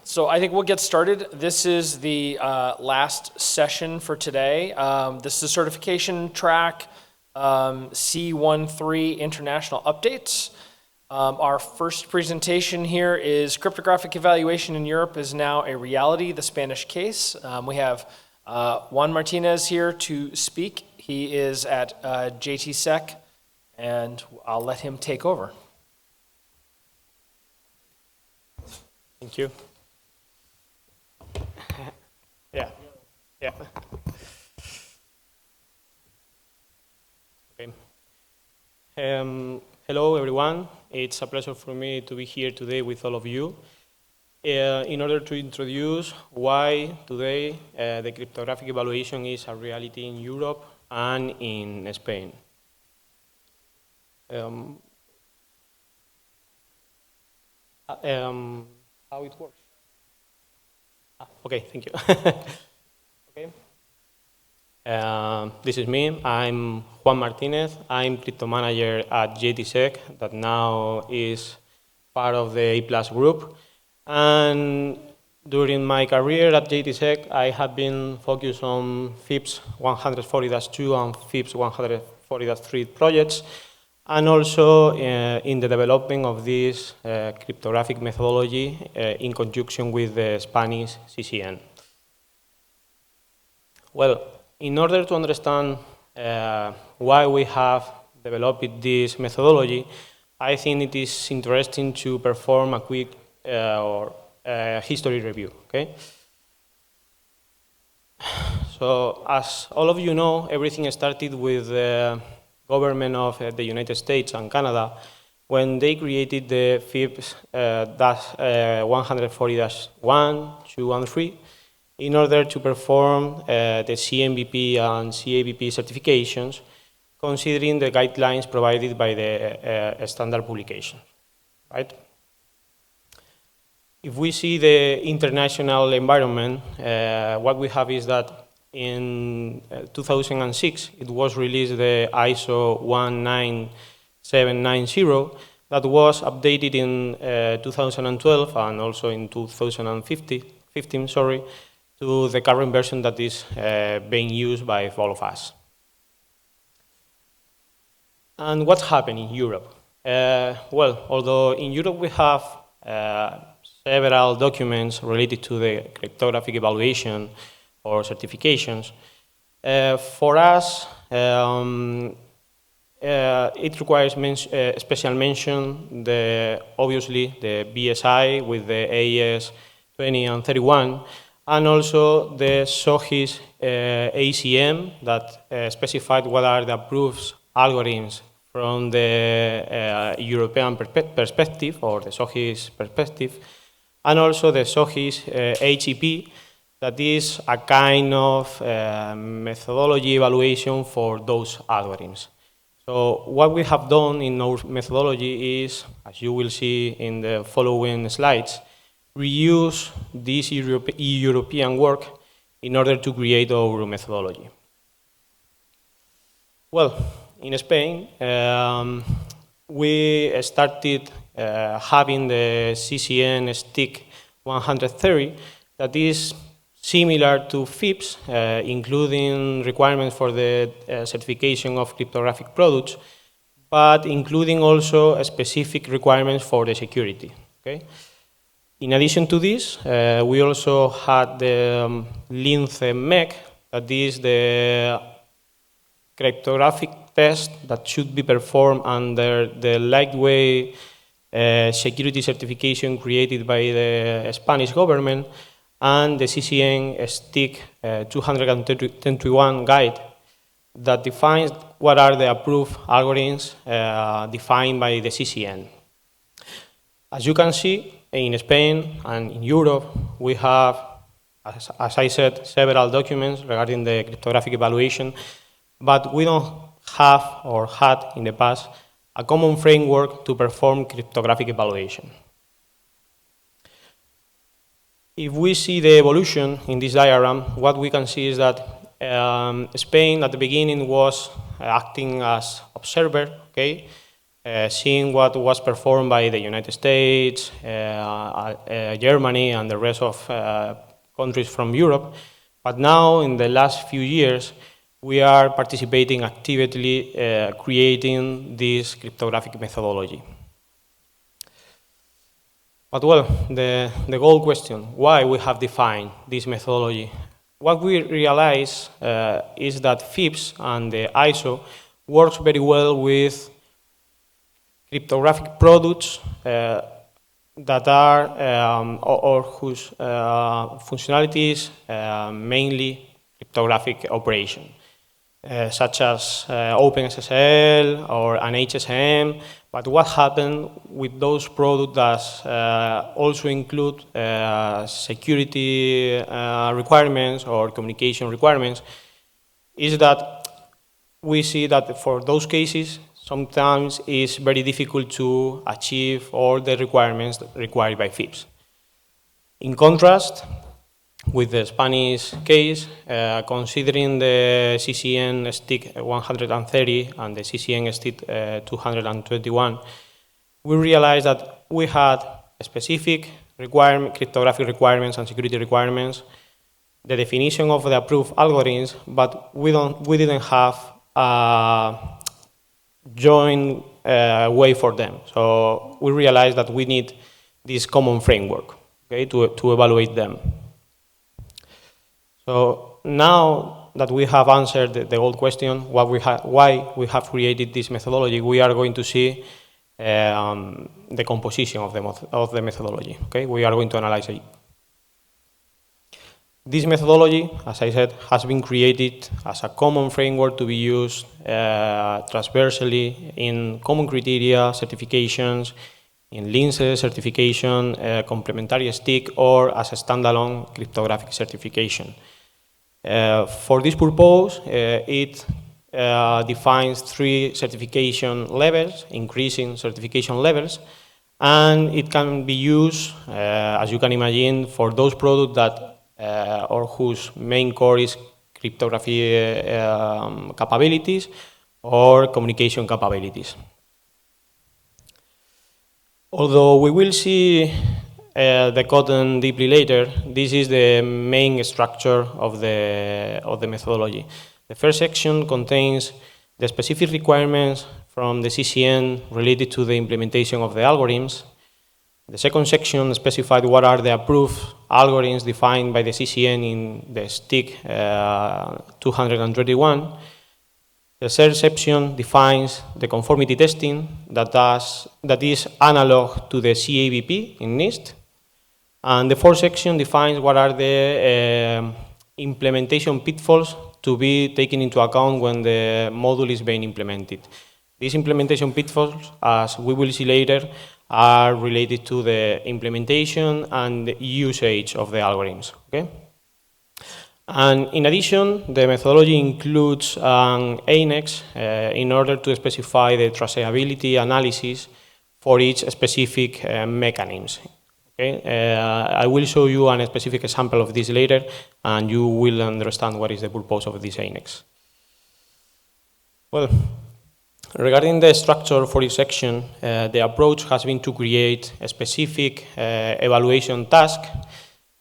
So I think we'll get started. This is the last session for today. This is the certification track, C13 international updates. Our first presentation here is cryptographic evaluation in Europe is now a reality, the Spanish case. We have Juan Martínez here to speak. He is at jtsec, and I'll let him take over. Thank you. Yeah. Okay. Hello, everyone. It's a pleasure for me to be here today with all of you in order to introduce why today the cryptographic evaluation is a reality in Europe and in Spain. How it works? Okay, thank you. Okay. This is me. I'm Juan Martínez. I'm crypto manager at jtsec, that now is part of the A+ group. And during my career at jtsec, I have been focused on FIPS 140-2 and FIPS 140-3 projects, and also in the development of this cryptographic methodology in conjunction with the Spanish CCN. Well, in order to understand why we have developed this methodology, I think it is interesting to perform a quick history review, okay? So, as all of you know, everything started with the government of the United States and Canada when they created the FIPS 140-1, 2, and 3 in order to perform the CMVP and CAVP certifications, considering the guidelines provided by the standard publication, right? If we see the international environment, what we have is that in 2006, it was released the ISO 19790 that was updated in 2012 and also in 2015, to the current version that is being used by all of us. And what's happening in Europe? Well, although in Europe we have several documents related to the cryptographic evaluation or certifications, for us, it requires special mention, obviously the BSI with the AES 20 and 31, and also the SOGIS ACM that specified what are the approved algorithms from the European perspective, or the SOGIS perspective, and also the SOGIS HEP, that is a kind of methodology evaluation for those algorithms. So what we have done in our methodology is, as you will see in the following slides, reuse this European work in order to create our methodology. Well, in Spain, we started having the CCN STIC 130 that is similar to FIPS, including requirements for the certification of cryptographic products, but including also specific requirements for the security, okay? In addition to this, we also had the LINCE-MEC, that is the cryptographic test that should be performed under the lightweight security certification created by the Spanish government, and the CCN STIC 221 guide that defines what are the approved algorithms defined by the CCN. As you can see, in Spain and in Europe, we have, as I said, several documents regarding the cryptographic evaluation, but we don't have or had in the past a common framework to perform cryptographic evaluation. If we see the evolution in this diagram, what we can see is that Spain at the beginning was acting as observer, okay? seeing what was performed by the United States, Germany, and the rest of countries from Europe. But now, in the last few years, we are participating actively creating this cryptographic methodology. But well, the goal question, why we have defined this methodology? What we realize is that FIPS and the ISO works very well with cryptographic products that are, or whose functionalities mainly cryptographic operation, such as OpenSSL or an HSM. But what happened with those products that also include security requirements or communication requirements is that we see that for those cases, sometimes it's very difficult to achieve all the requirements required by FIPS. In contrast, with the Spanish case, considering the CCN STIC 130 and the CCN STIC 221, we realized that we had specific cryptographic requirements and security requirements, the definition of the approved algorithms, but we didn't have a joint way for them. So we realized that we need this common framework, okay, to evaluate them. So now that we have answered the old question, why we have created this methodology, we are going to see the composition of the methodology. Okay, we are going to analyze it. This methodology, as I said, has been created as a common framework to be used transversely in common criteria, certifications, in LINSE certification, complementary STIC, or as a standalone cryptographic certification. For this purpose, it defines 3 certification levels, increasing certification levels, and it can be used, as you can imagine, for those products that or whose main core is cryptography capabilities or communication capabilities. Although we will see the code deeply later, this is the main structure of the methodology. The first section contains the specific requirements from the CCN related to the implementation of the algorithms. The second section specified what are the approved algorithms defined by the CCN in the STIC 221. The third section defines the conformity testing that is analog to the CMVP in NIST. And the fourth section defines what are the implementation pitfalls to be taken into account when the module is being implemented. These implementation pitfalls, as we will see later, are related to the implementation and the usage of the algorithms. Okay? And in addition, the methodology includes an annex in order to specify the traceability analysis for each specific mechanism. Okay? I will show you a specific example of this later, and you will understand what is the purpose of this annex. Well, regarding the structure for each section, the approach has been to create a specific evaluation tasks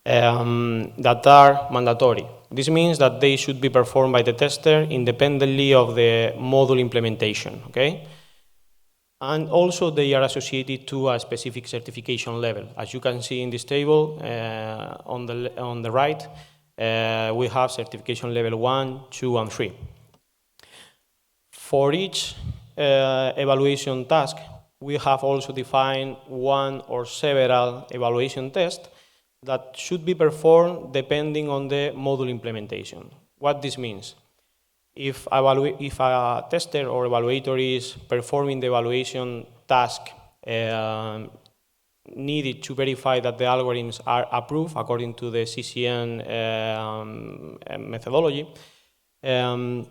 that are mandatory. This means that they should be performed by the tester independently of the module implementation. Okay? And also they are associated to a specific certification level. As you can see in this table on the right, we have certification level 1, 2, and 3. For each evaluation task, we have also defined one or several evaluation tests that should be performed depending on the module implementation. What this means? If a tester or evaluator is performing the evaluation task needed to verify that the algorithms are approved according to the CCN methodology, in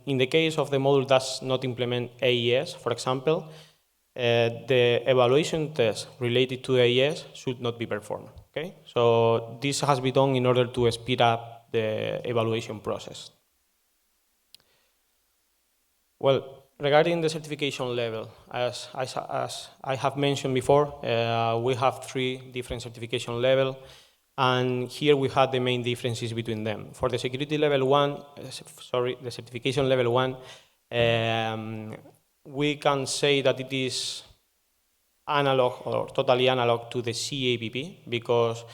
the case of the module does not implement AES, for example, the evaluation test related to AES should not be performed. Okay? So this has been done in order to speed up the evaluation process. Well, regarding the certification level, as I have mentioned before, we have 3 different certification levels, and here we have the main differences between them. For the security level 1, the certification level 1, we can say that it is analog or totally analog to the CMVP, because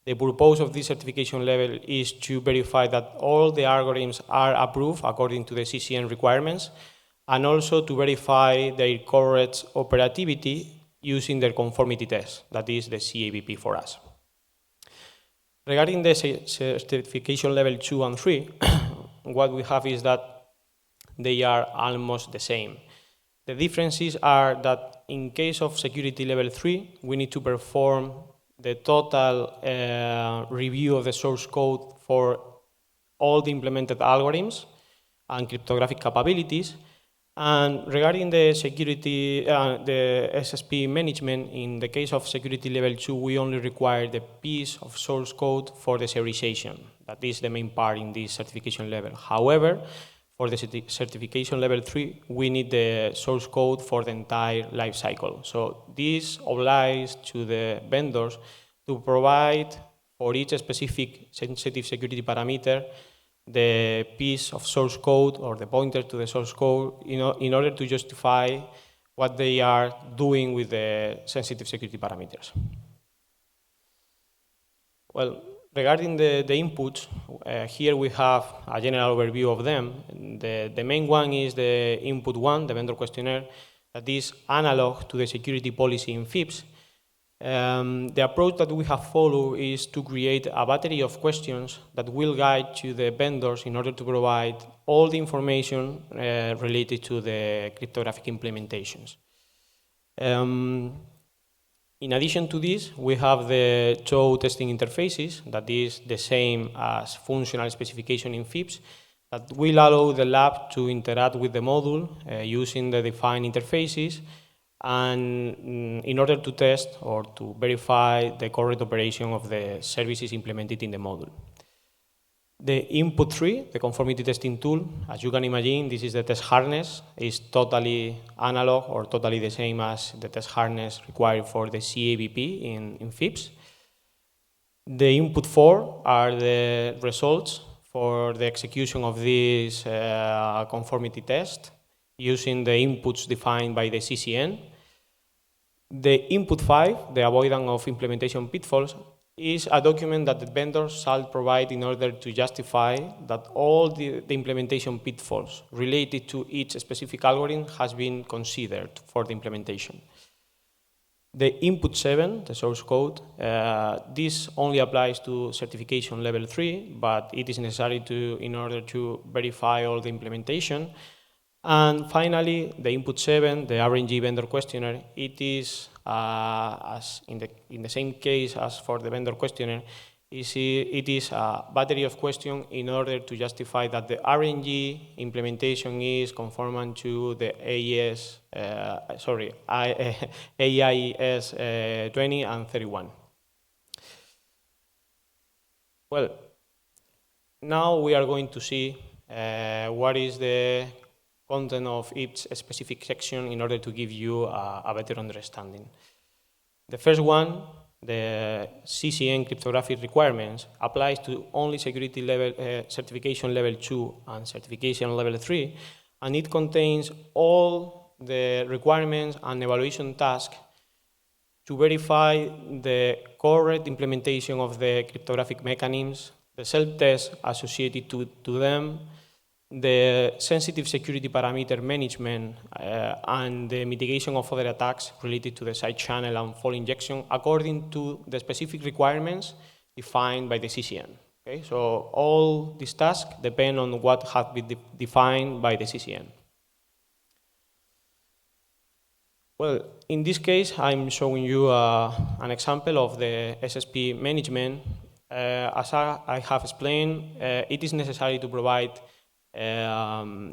the purpose of this certification level is to verify that all the algorithms are approved according to the CCN requirements, and also to verify their correct operativity using their conformity test, that is the CMVP for us. Regarding the certification level 2 and 3, what we have is that they are almost the same. The differences are that in case of security level 3, we need to perform the total review of the source code for all the implemented algorithms and cryptographic capabilities. And regarding the security, the SSP management, in the case of security level 2, we only require the piece of source code for the serialization. That is the main part in this certification level. However, for the certification level 3, we need the source code for the entire life cycle. So this obliges to the vendors to provide for each specific sensitive security parameter the piece of source code or the pointer to the source code in order to justify what they are doing with the sensitive security parameters. Well, regarding the inputs, here we have a general overview of them. The main one is the input 1, the vendor questionnaire, that is analog to the security policy in FIPS. The approach that we have followed is to create a battery of questions that will guide to the vendors in order to provide all the information related to the cryptographic implementations. In addition to this, we have the TOE testing interfaces, that is the same as functional specification in FIPS, that will allow the lab to interact with the module using the defined interfaces, and in order to test or to verify the correct operation of the services implemented in the module. The input 3, the conformity testing tool, as you can imagine, this is the test harness, is totally analog or totally the same as the test harness required for the CMVP in FIPS. The input 4 are the results for the execution of this conformity test using the inputs defined by the CCN. The input 5, the avoidance of implementation pitfalls, is a document that the vendor shall provide in order to justify that all the implementation pitfalls related to each specific algorithm has been considered for the implementation. The input 7, the source code, this only applies to certification level 3, but it is necessary in order to verify all the implementation. And finally, the input 7, the RNG vendor questionnaire, it is, as in the same case as for the vendor questionnaire, it is a battery of questions in order to justify that the RNG implementation is conformant to the AIS 20 and 31. Well, now we are going to see what is the content of each specific section in order to give you a better understanding. The first one, the CCN cryptographic requirements, applies to only security level, certification level 2 and certification level 3, and it contains all the requirements and evaluation tasks to verify the correct implementation of the cryptographic mechanisms, the self-tests associated to them, the sensitive security parameter management, and the mitigation of other attacks related to the side channel and fault injection according to the specific requirements defined by the CCN. Okay? So all these tasks depend on what has been defined by the CCN. Well, in this case, I'm showing you an example of the SSP management. As I have explained, it is necessary to provide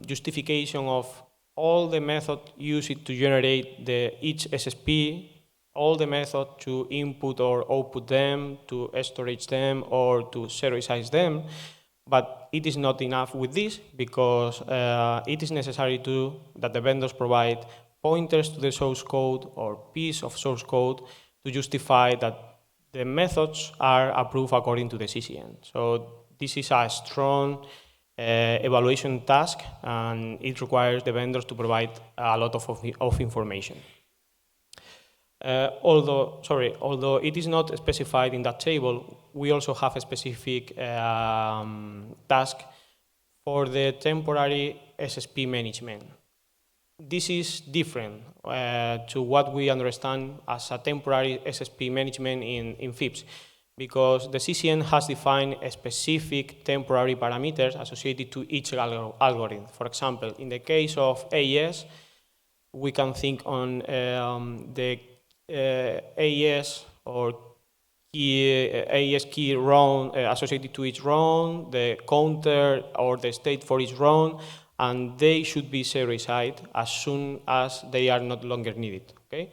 justification of all the method used to generate each SSP, all the method to input or output them, to storage them, or to serialize them, But it is not enough with this because it is necessary that the vendors provide pointers to the source code or piece of source code to justify that the methods are approved according to the CCN. So this is a strong evaluation task, and it requires the vendors to provide a lot of information. Although it is not specified in that table, we also have a specific task for the temporary SSP management. This is different to what we understand as a temporary SSP management in FIPS, because the CCN has defined a specific temporary parameters associated to each algorithm. For example, in the case of AES, we can think on the AES or AES key round associated to each round, the counter or the state for each round, and they should be serialized as soon as they are no longer needed. Okay,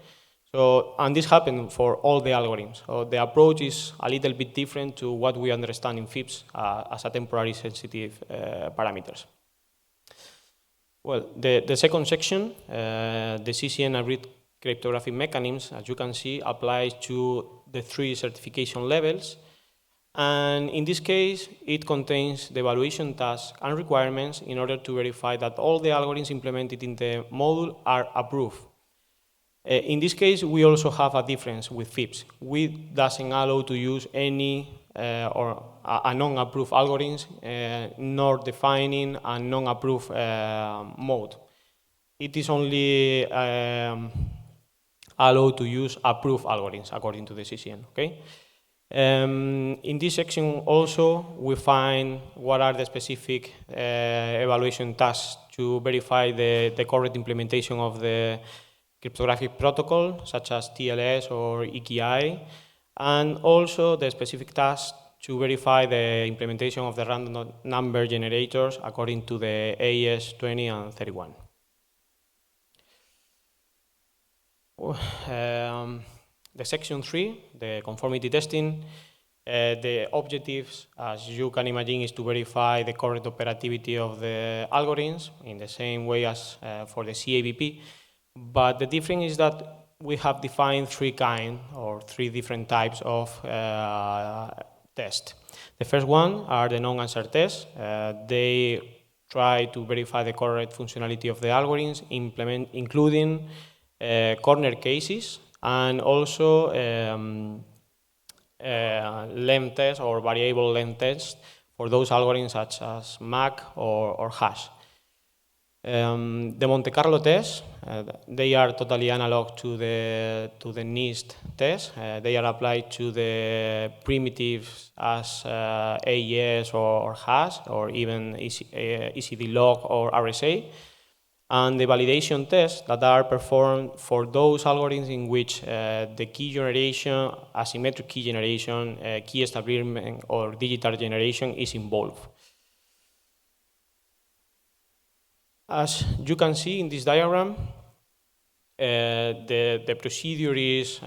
so and this happens for all the algorithms. So the approach is a little bit different to what we understand in FIPS as a temporary sensitive parameters. Well, the second section, the CCN agreed cryptographic mechanisms, as you can see, applies to the 3 certification levels. And in this case, it contains the evaluation tasks and requirements in order to verify that all the algorithms implemented in the module are approved. In this case, we also have a difference with FIPS. We doesn't allow to use any or a non-approved algorithms, nor defining a non-approved mode. It is only allowed to use approved algorithms according to the CCN. Okay. In this section also, we find what are the specific evaluation tasks to verify the correct implementation of the cryptographic protocol, such as TLS or EKI, and also the specific tasks to verify the implementation of the random number generators according to the AES 20 and 31. The section 3, the conformity testing, the objectives, as you can imagine, is to verify the correct operativity of the algorithms in the same way as for the CMVP. But the difference is that we have defined 3 different types of tests. The first one are the non-answer tests. They try to verify the correct functionality of the algorithms, including corner cases, and also length tests or variable length tests for those algorithms such as MAC or hash. The Monte Carlo tests, they are totally analog to the NIST tests. They are applied to the primitives as AES or hash, or even ECD log or RSA. And the validation tests that are performed for those algorithms in which the key generation, asymmetric key generation, key establishment, or digital generation is involved. As you can see in this diagram, the procedure is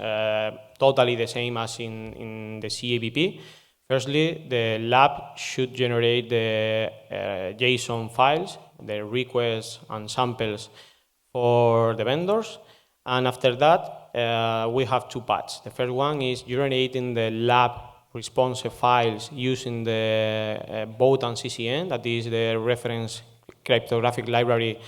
totally the same as in the CMVP. Firstly, the lab should generate the JSON files, the requests and samples for the vendors. And after that, we have 2 paths. The first one is generating the lab responsive files using the Bowdoin CCN, that is the reference cryptographic library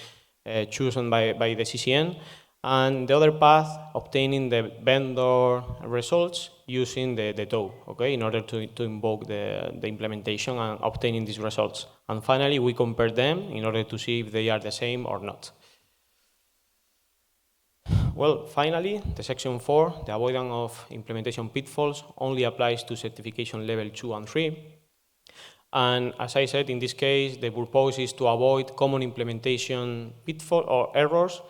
chosen by the CCN. And the other path, obtaining the vendor results using the DOE, okay, in order to invoke the implementation and obtaining these results. And finally, we compare them in order to see if they are the same or not. Well, finally, the section 4, the avoidance of implementation pitfalls, only applies to certification level 2 and 3. And as I said, in this case, the purpose is to avoid common implementation pitfall or errors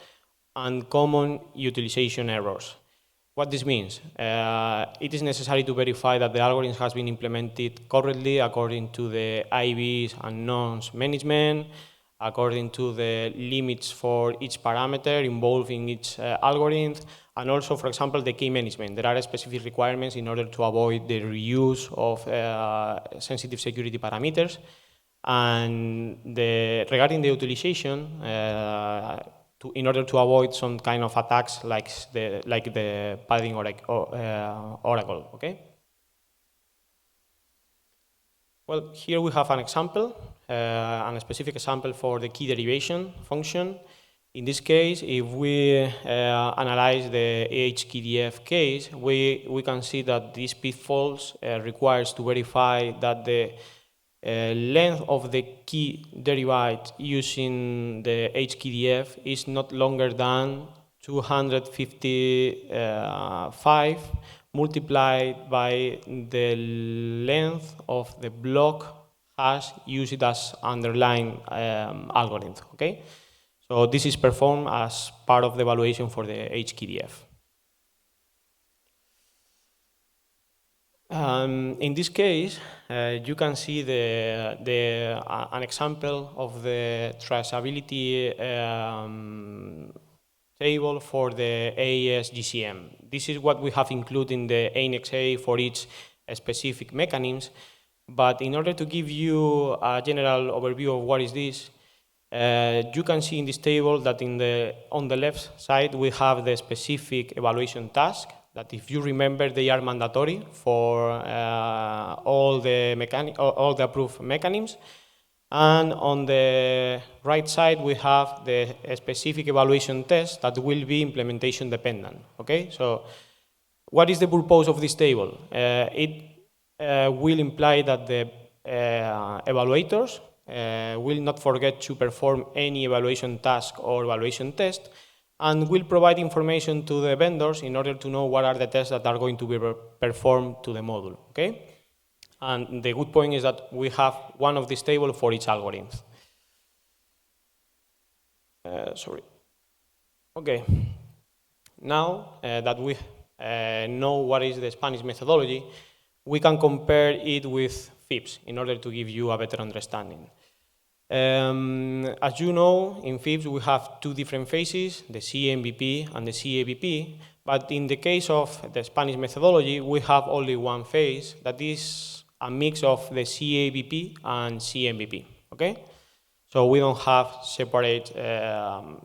and common utilization errors. What this means? It is necessary to verify that the algorithm has been implemented correctly according to the IVs and nonce management, according to the limits for each parameter involved in each algorithm, and also, for example, the key management. There are specific requirements in order to avoid the reuse of sensitive security parameters. And regarding the utilization, in order to avoid some kind of attacks like the padding oracle, okay? Well, here we have an example, and a specific example for the key derivation function. In this case, if we analyze the HKDF case, we can see that these pitfalls requires to verify that the length of the key derived using the HKDF is not longer than 255 multiplied by the length of the block hash used as underlying algorithm, okay? So this is performed as part of the evaluation for the HKDF. In this case, you can see an example of the traceability table for the AES GCM. This is what we have included in the ANXA for each specific mechanism. But in order to give you a general overview of what is this, you can see in this table that on the left side we have the specific evaluation task, that if you remember they are mandatory for all the approved mechanisms. And on the right side we have the specific evaluation test that will be implementation dependent, okay? So what is the purpose of this table? It will imply that the evaluators will not forget to perform any evaluation task or evaluation test, and will provide information to the vendors in order to know what are the tests that are going to be performed to the module, okay? And the good point is that we have one of this table for each algorithm. Sorry. Okay. Now that we know what is the Spanish methodology, we can compare it with FIPS in order to give you a better understanding. As you know, in FIPS we have two different phases, the CMVP and the CAVP, but in the case of the Spanish methodology, we have only one phase that is a mix of the CAVP and CMVP, okay? So we don't have separate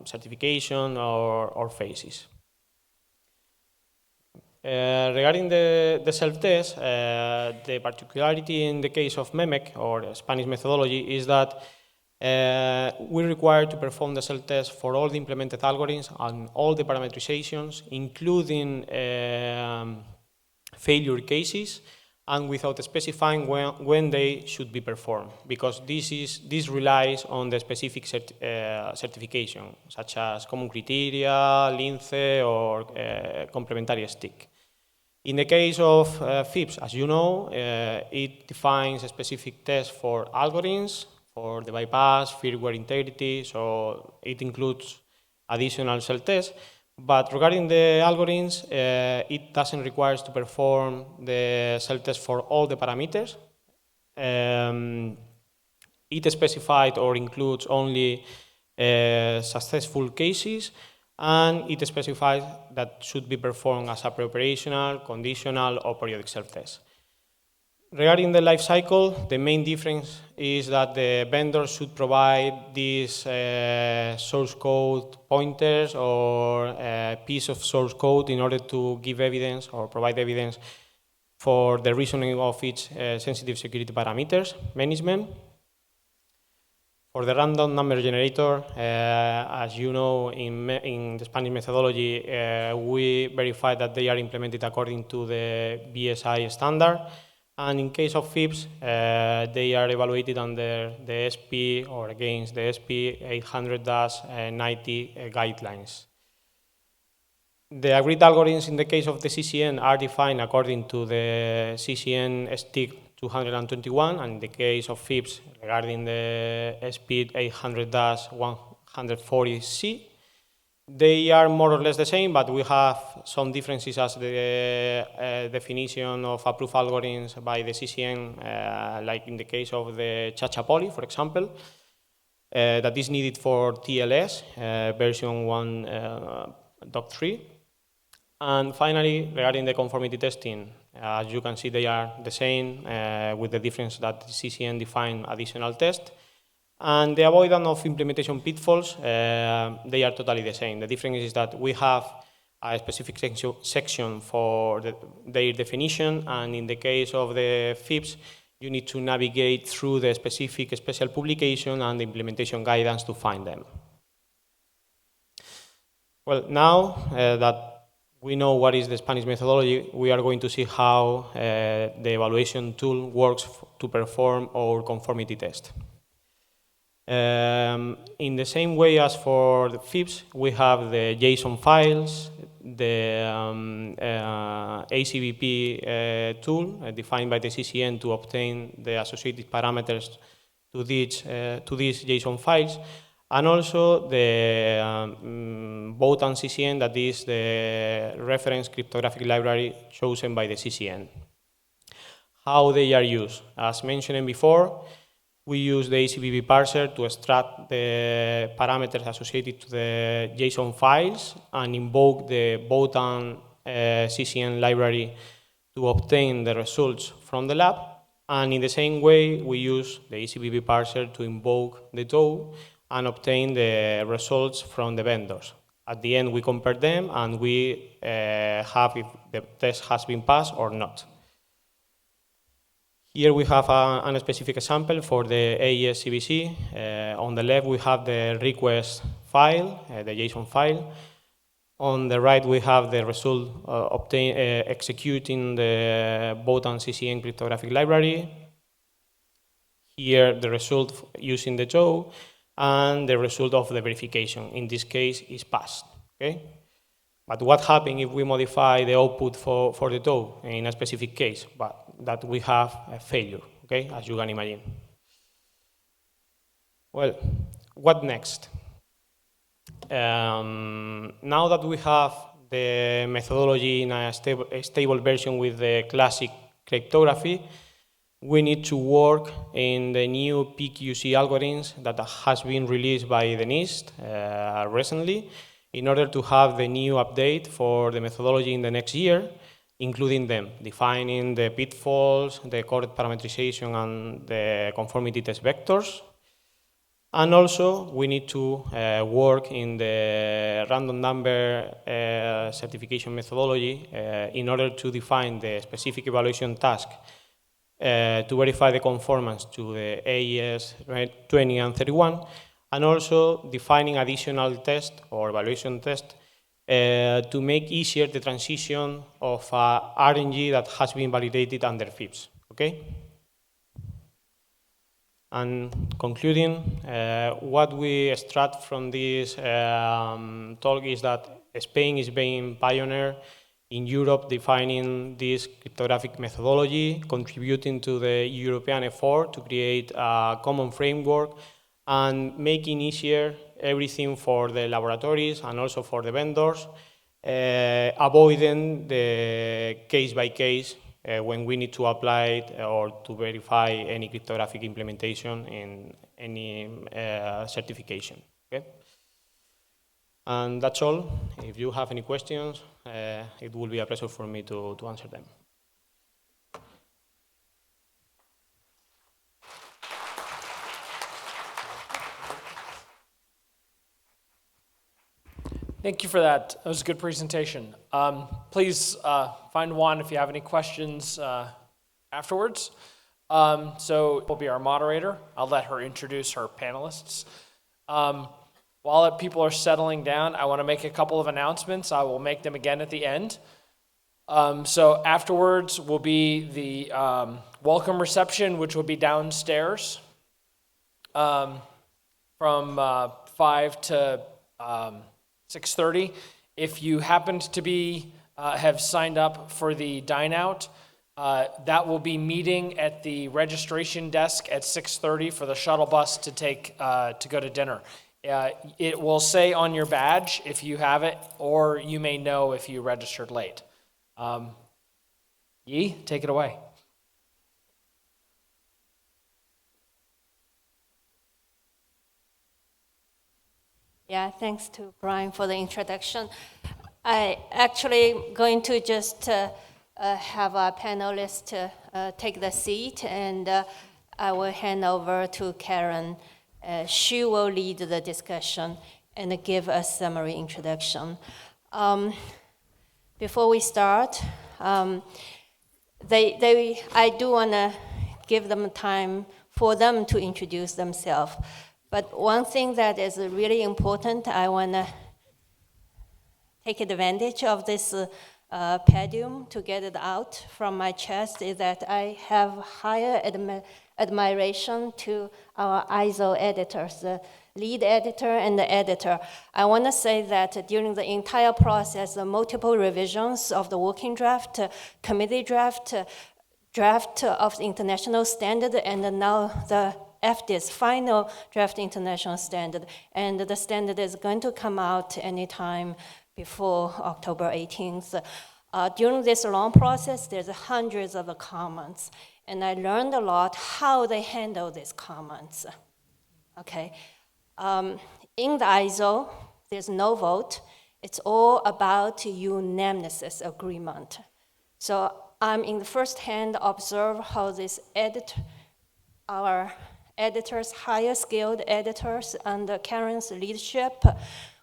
certification or phases. Regarding the self-test, the particularity in the case of MEMEC, or Spanish methodology, is that we require to perform the self-test for all the implemented algorithms and all the parametrizations, including failure cases, and without specifying when they should be performed, because this relies on the specific certification, such as common criteria, LINCE, or complementary stick. In the case of FIPS, as you know, it defines a specific test for algorithms, for the bypass, firmware integrity, so it includes additional self-tests. But regarding the algorithms, it doesn't require us to perform the self-test for all the parameters. It specified or includes only successful cases, and it specifies that should be performed as a preparational, conditional, or periodic self-test. Regarding the life cycle, the main difference is that the vendor should provide these source code pointers or a piece of source code in order to give evidence or provide evidence for the reasoning of each sensitive security parameters management. For the random number generator, as you know, in the Spanish methodology, we verify that they are implemented according to the BSI standard. And in case of FIPS, they are evaluated under the SP or against the SP 800-90 guidelines. The agreed algorithms in the case of the CCN are defined according to the CCN STIC 221, and in the case of FIPS regarding the SP 800-140C. They are more or less the same, but we have some differences as the definition of approved algorithms by the CCN, like in the case of the Chachapoly, for example, that is needed for TLS, version 1.3. And finally, regarding the conformity testing, as you can see, they are the same, with the difference that the CCN define additional test. And the avoidance of implementation pitfalls, they are totally the same. The difference is that we have a specific section for their definition, and in the case of the FIPS, you need to navigate through the specific special publication and the implementation guidance to find them. Well, now that we know what is the Spanish methodology, we are going to see how the evaluation tool works to perform our conformity test. In the same way as for the FIPS, we have the JSON files, the ACVP tool defined by the CCN to obtain the associated parameters to these JSON files, and also the Bhutan CCN, that is the reference cryptographic library chosen by the CCN. How they are used? As mentioned before, we use the ACVP parser to extract the parameters associated to the JSON files and invoke the Bhutan CCN library to obtain the results from the lab. And in the same way, we use the ACVP parser to invoke the TOE and obtain the results from the vendors. At the end, we compare them and we have if the test has been passed or not. Here we have a specific example for the AES CBC. On the left, we have the request file, the JSON file. On the right, we have the result executing the Bhutan CCN cryptographic library. Here, the result using the TOE, and the result of the verification. In this case, is passed. Okay? But what happens if we modify the output for the TOE in a specific case? But that we have a failure, okay, as you can imagine. Well, what next? Now that we have the methodology in a stable version with the classic cryptography, we need to work in the new PQC algorithms that has been released by the NIST recently, in order to have the new update for the methodology in the next year, including them, defining the pitfalls, the correct parameterization, and the conformity test vectors. And also, we need to work in the random number certification methodology in order to define the specific evaluation task to verify the conformance to the AES 20 and 31, and also defining additional test or evaluation test to make easier the transition of RNG that has been validated under FIPS, okay? And concluding, what we extract from this talk is that Spain is being pioneer in Europe defining this cryptographic methodology, contributing to the European effort to create a common framework and making easier everything for the laboratories and also for the vendors, avoiding the case by case when we need to apply it or to verify any cryptographic implementation in any certification. Okay? And that's all. If you have any questions, it will be a pleasure for me to answer them. Thank you for that. That was a good presentation. Please find Juan if you have any questions afterwards. So will be our moderator. I'll let her introduce her panelists. While people are settling down, I want to make a couple of announcements. I will make them again at the end. So afterwards will be the welcome reception, which will be downstairs from 5 to 6:30. If you happened to be have signed up for the dine out, that will be meeting at the registration desk at 6:30 for the shuttle bus to take to go to dinner. It will say on your badge if you have it, or you may know if you registered late. Yi, take it away. Yeah, thanks to Brian for the introduction. I actually going to just have our panelists take the seat, and I will hand over to Karen. She will lead the discussion and give a summary introduction. Before we start, I do want to give them time for them to introduce themselves. But one thing that is really important, I want to take advantage of this podium to get it out from my chest, is that I have higher admiration to our ISO editors, the lead editor and the editor. I want to say that during the entire process, the multiple revisions of the working draft, committee draft, draft of the international standard, and now the FDIS, final draft international standard, and the standard is going to come out anytime before October 18th. During this long process, there's hundreds of comments, and I learned a lot how they handle these comments. Okay, in the ISO, there's no vote. It's all about unanimous agreement. So I'm in the first hand observe how this our editors, higher skilled editors under Karen's leadership,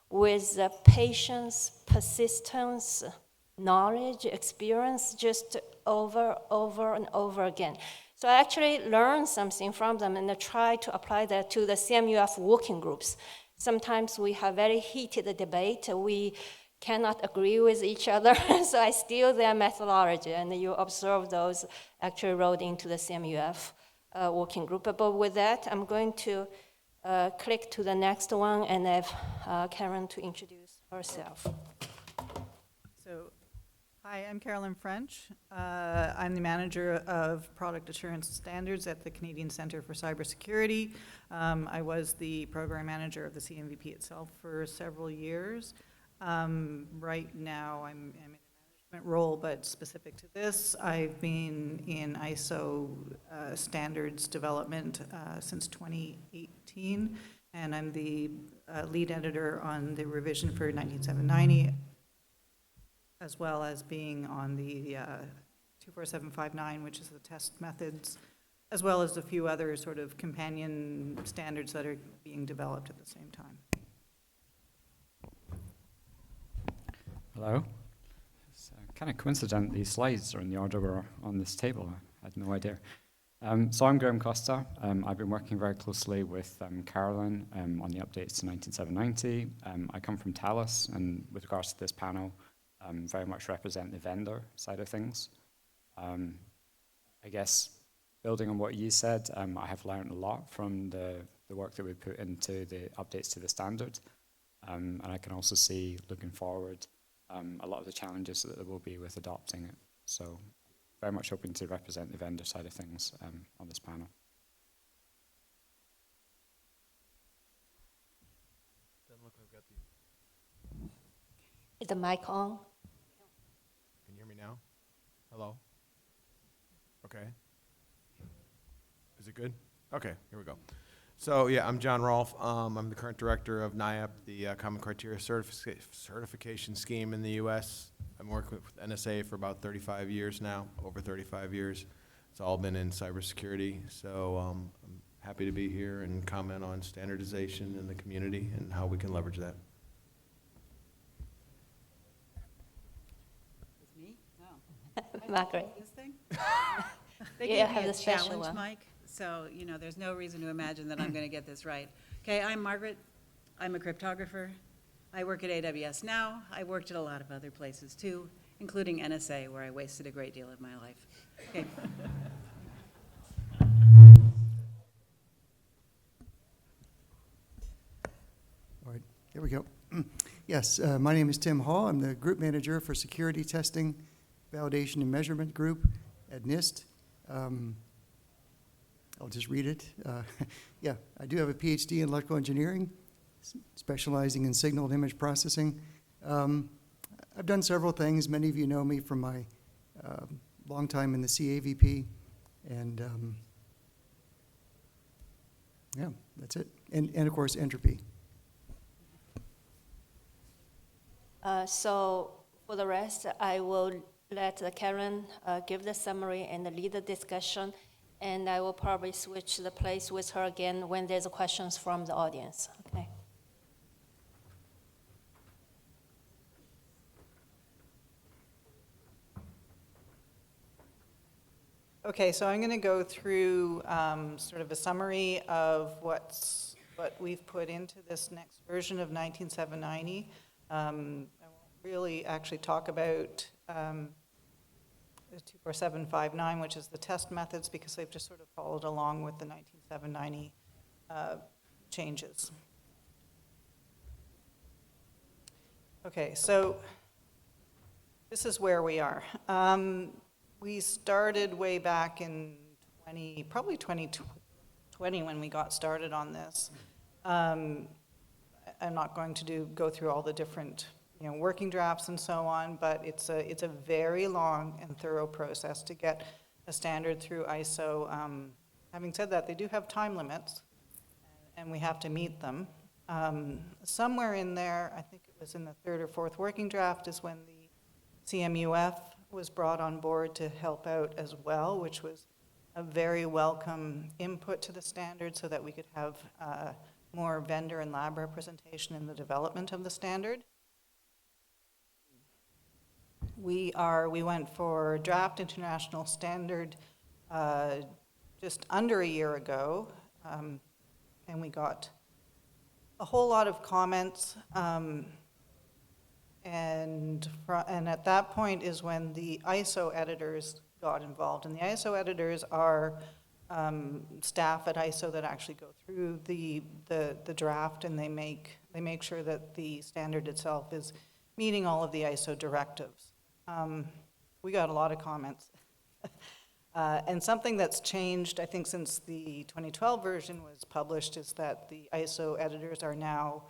with patience, persistence, knowledge, experience, just over and over again. So I actually learned something from them and I try to apply that to the CMUF working groups. Sometimes we have very heated debate. We cannot agree with each other, so I steal their methodology, and you observe those actually rolled into the CMUF working group. But with that, I'm going to click to the next one and have Karen to introduce herself. So, hi, I'm Carolyn French. I'm the manager of product assurance standards at the Canadian Centre for Cybersecurity. I was the program manager of the CMVP itself for several years. Right now, I'm in a management role, but specific to this, I've been in ISO standards development since 2018, and I'm the lead editor on the revision for 19790, as well as being on the 24759, which is the test methods, as well as a few other sort of companion standards that are being developed at the same time. Hello. It's kind of coincident these slides are in the order we're on this table. I had no idea. So I'm Costa. I've been working very closely with Carolyn on the updates to 19790. I come from Thales, and with regards to this panel, very much represent the vendor side of things. I guess building on what you said, I have learned a lot from the work that we put into the updates to the standard. And I can also see, looking forward, a lot of the challenges that there will be with adopting it. So very much hoping to represent the vendor side of things on this panel. Doesn't look like we've got the... Is the mic on? Can you hear me now? Hello? Okay. Is it good? Okay, here we go. So yeah, I'm John Rolf. I'm the current director of NIAP, the Common Criteria Certification Scheme in the U.S. I'm working with NSA for about 35 years now, over 35 years. It's all been in cybersecurity. So I'm happy to be here and comment on standardization in the community and how we can leverage that. With me? No. Margaret. This thing? They Yeah, gave have me a the special challenge one. mic, so, you know, there's no reason to imagine that I'm going to get this right. Okay, I'm Margaret. I'm a cryptographer. I work at AWS now. I worked at a lot of other places, too, including NSA, where I wasted a great deal of my life. Okay. All right, here we go. Yes, my name is Tim Hall. I'm the group manager for security testing, validation, and measurement group at NIST. I'll just read it. Yeah, I do have a PhD in electrical engineering, specializing in signal and image processing. I've done several things. Many of you know me from my long time in the CAVP, and yeah, that's it. And of course, entropy. So for the rest, I will let Karen give the summary and lead the discussion, and I will probably switch the place with her again when there's questions from the audience, okay? Okay, so I'm going to go through sort of a summary of what we've put into this next version of 19790. I won't really actually talk about the 24759, which is the test methods, because they've just sort of followed along with the 19790 changes. Okay, so this is where we are. We started way back in probably 2020 when we got started on this. I'm not going to go through all the different working drafts and so on, but it's a very long and thorough process to get a standard through ISO. Having said that, they do have time limits, and we have to meet them. Somewhere in there, I think it was in the third or fourth working draft, is when the CMUF was brought on board to help out as well, which was a very welcome input to the standard so that we could have more vendor and lab representation in the development of the standard. We went for draft international standard just under a year ago, and we got a whole lot of comments. And at that point is when the ISO editors got involved. And the ISO editors are staff at ISO that actually go through the draft, and they make sure that the standard itself is meeting all of the ISO directives. We got a lot of comments. And something that's changed, I think, since the 2012 version was published is that the ISO editors are now,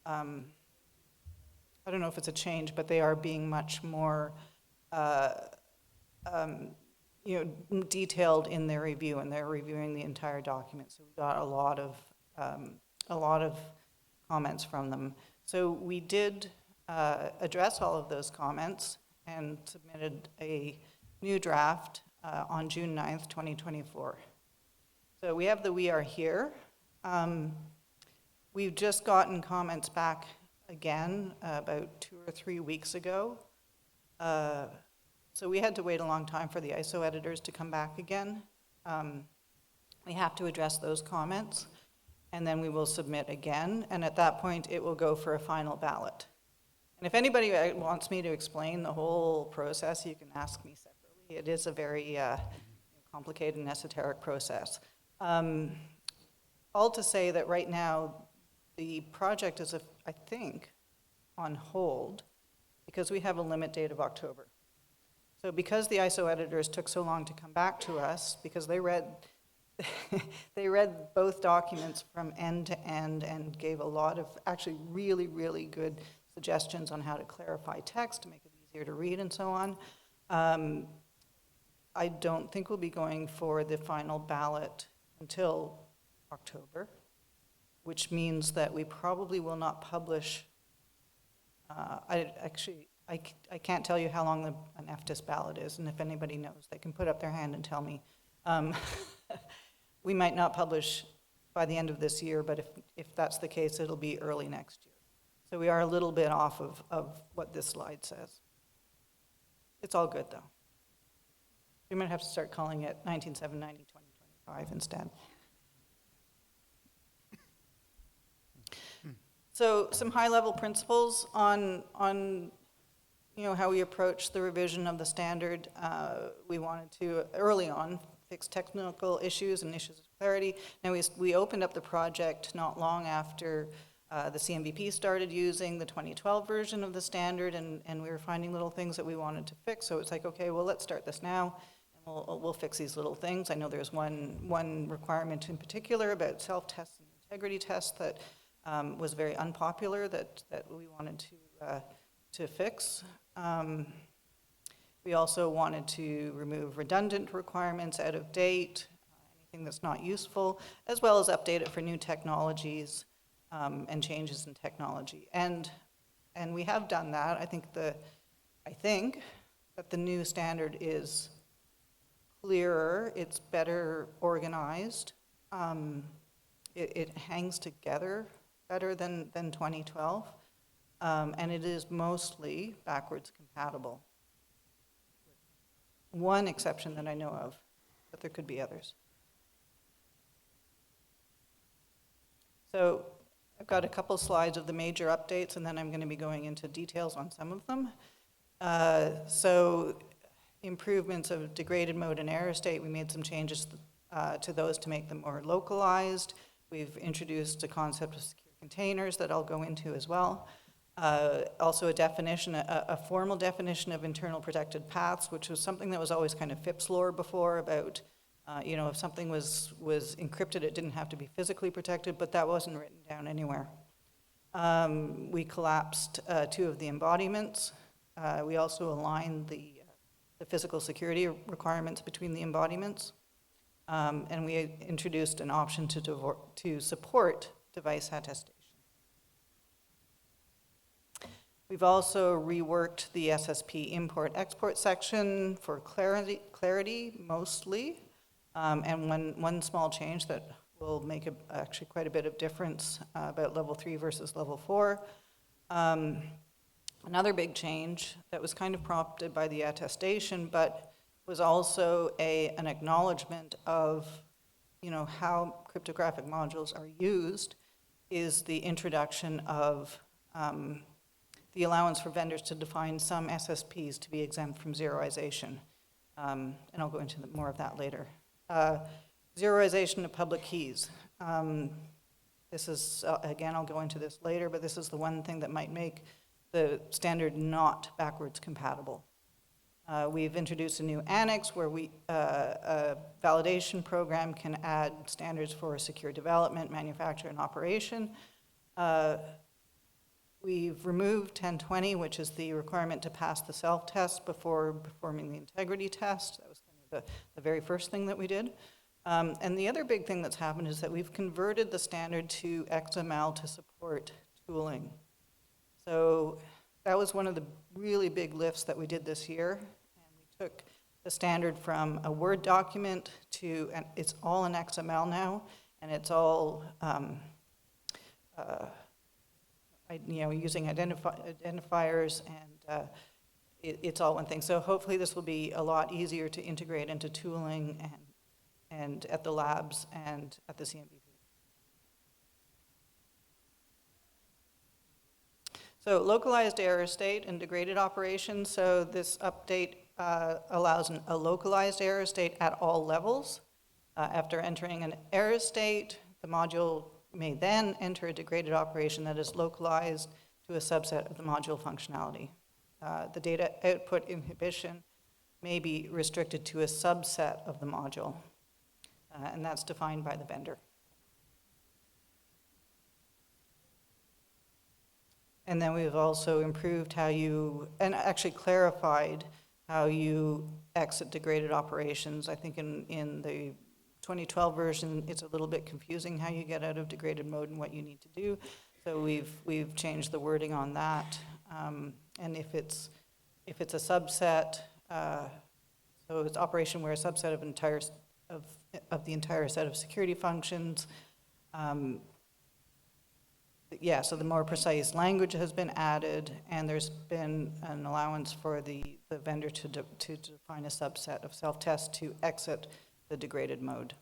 I don't know if it's a change, but they are being much more detailed in their review, and they're reviewing the entire document. So we got a lot of comments from them. So we did address all of those comments and submitted a new draft on June 9th, 2024. So we have the "We Are Here." We've just gotten comments back again about 2 or 3 weeks ago. So we had to wait a long time for the ISO editors to come back again. We have to address those comments, and then we will submit again, and at that point it will go for a final ballot. And if anybody wants me to explain the whole process, you can ask me separately. It is a very complicated and esoteric process. All to say that right now the project is, I think, on hold because we have a limit date of October. So because the ISO editors took so long to come back to us, because they read both documents from end to end and gave a lot of actually really, really good suggestions on how to clarify text to make it easier to read and so on, I don't think we'll be going for the final ballot until October, which means that we probably will not publish. I can't tell you how long an FTIS ballot is, and if anybody knows, they can put up their hand and tell me. We might not publish by the end of this year, but if that's the case, it'll be early next year. So we are a little bit off of what this slide says. It's all good, though. We might have to start calling it 19790-2025 instead. So some high-level principles on how we approach the revision of the standard. We wanted to, early on, fix technical issues and issues of clarity. Now, we opened up the project not long after the CMVP started using the 2012 version of the standard, and we were finding little things that we wanted to fix. So it's like, okay, well, let's start this now, and we'll fix these little things. I know there's one requirement in particular about self-tests and integrity tests that was very unpopular that we wanted to fix. We also wanted to remove redundant requirements, out of date, anything that's not useful, as well as update it for new technologies and changes in technology. And And we have done that. I think that the new standard is clearer, it's better organized, it hangs together better than 2012, and it is mostly backwards compatible. One exception that I know of, but there could be others. So I've got a couple slides of the major updates, and then I'm going to be going into details on some of them. So improvements of degraded mode and error state, we made some changes to those to make them more localized. We've introduced a concept of secure containers that I'll go into as well. Also a definition, a formal definition of internal protected paths, which was something that was always kind of FIPS lore before about, if something was encrypted, it didn't have to be physically protected, but that wasn't written down anywhere. We collapsed 2 of the embodiments. We also aligned the physical security requirements between the embodiments. And we introduced an option to support device attestation. We've also reworked the SSP import-export section for clarity mostly, and one small change that will make actually quite a bit of difference about level 3 versus level 4. Another big change that was kind of prompted by the attestation, but was also an acknowledgement of, how cryptographic modules are used, is the introduction of the allowance for vendors to define some SSPs to be exempt from zeroization. And I'll go into more of that later. Zeroization of public keys. This is, again, I'll go into this later, but this is the one thing that might make the standard not backwards compatible. We've introduced a new annex where a validation program can add standards for secure development, manufacture, and operation. We've removed 1020, which is the requirement to pass the self-test before performing the integrity test. That was kind of the very first thing that we did. And the other big thing that's happened is that we've converted the standard to XML to support tooling. So that was one of the really big lifts that we did this year. And we took the standard from a Word document to, and it's all in XML now, and it's all using identifiers, and it's all one thing. So hopefully this will be a lot easier to integrate into tooling and at the labs and at the CMVP. So localized error state and degraded operations. So this update allows a localized error state at all levels. After entering an error state, the module may then enter a degraded operation that is localized to a subset of the module functionality. The data output inhibition may be restricted to a subset of the module, and that's defined by the vendor. And then we've also improved and actually clarified how you exit degraded operations. I think in the 2012 version, it's a little bit confusing how you get out of degraded mode and what you need to do. So we've changed the wording on that. And if it's a subset, so it's operation where a subset of the entire set of security functions. So the more precise language has been added, and there's been an allowance for the vendor to define a subset of self-test to exit the degraded mode.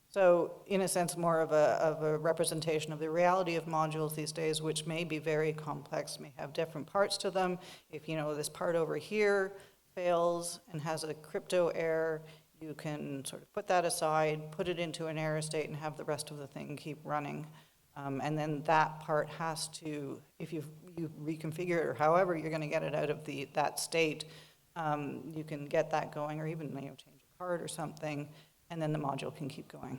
So in a sense, more of a representation of the reality of modules these days, which may be very complex, may have different parts to them. If this part over here fails and has a crypto error, you can sort of put that aside, put it into an error state, and have the rest of the thing keep running. And then that part has to, if you reconfigure it or however you're going to get it out of that state, you can get that going, or even change a card or something, and then the module can keep going.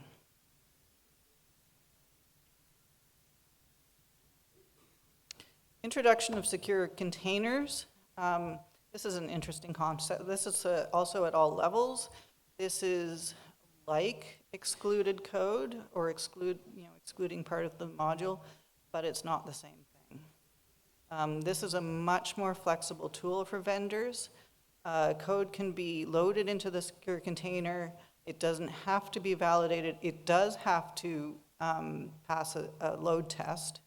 Introduction of secure containers. This is an interesting concept. This is also at all levels. This is like excluded code or excluding part of the module, but it's not the same thing. This is a much more flexible tool for vendors. Code can be loaded into the secure container. It doesn't have to be validated. It does have to pass a load test,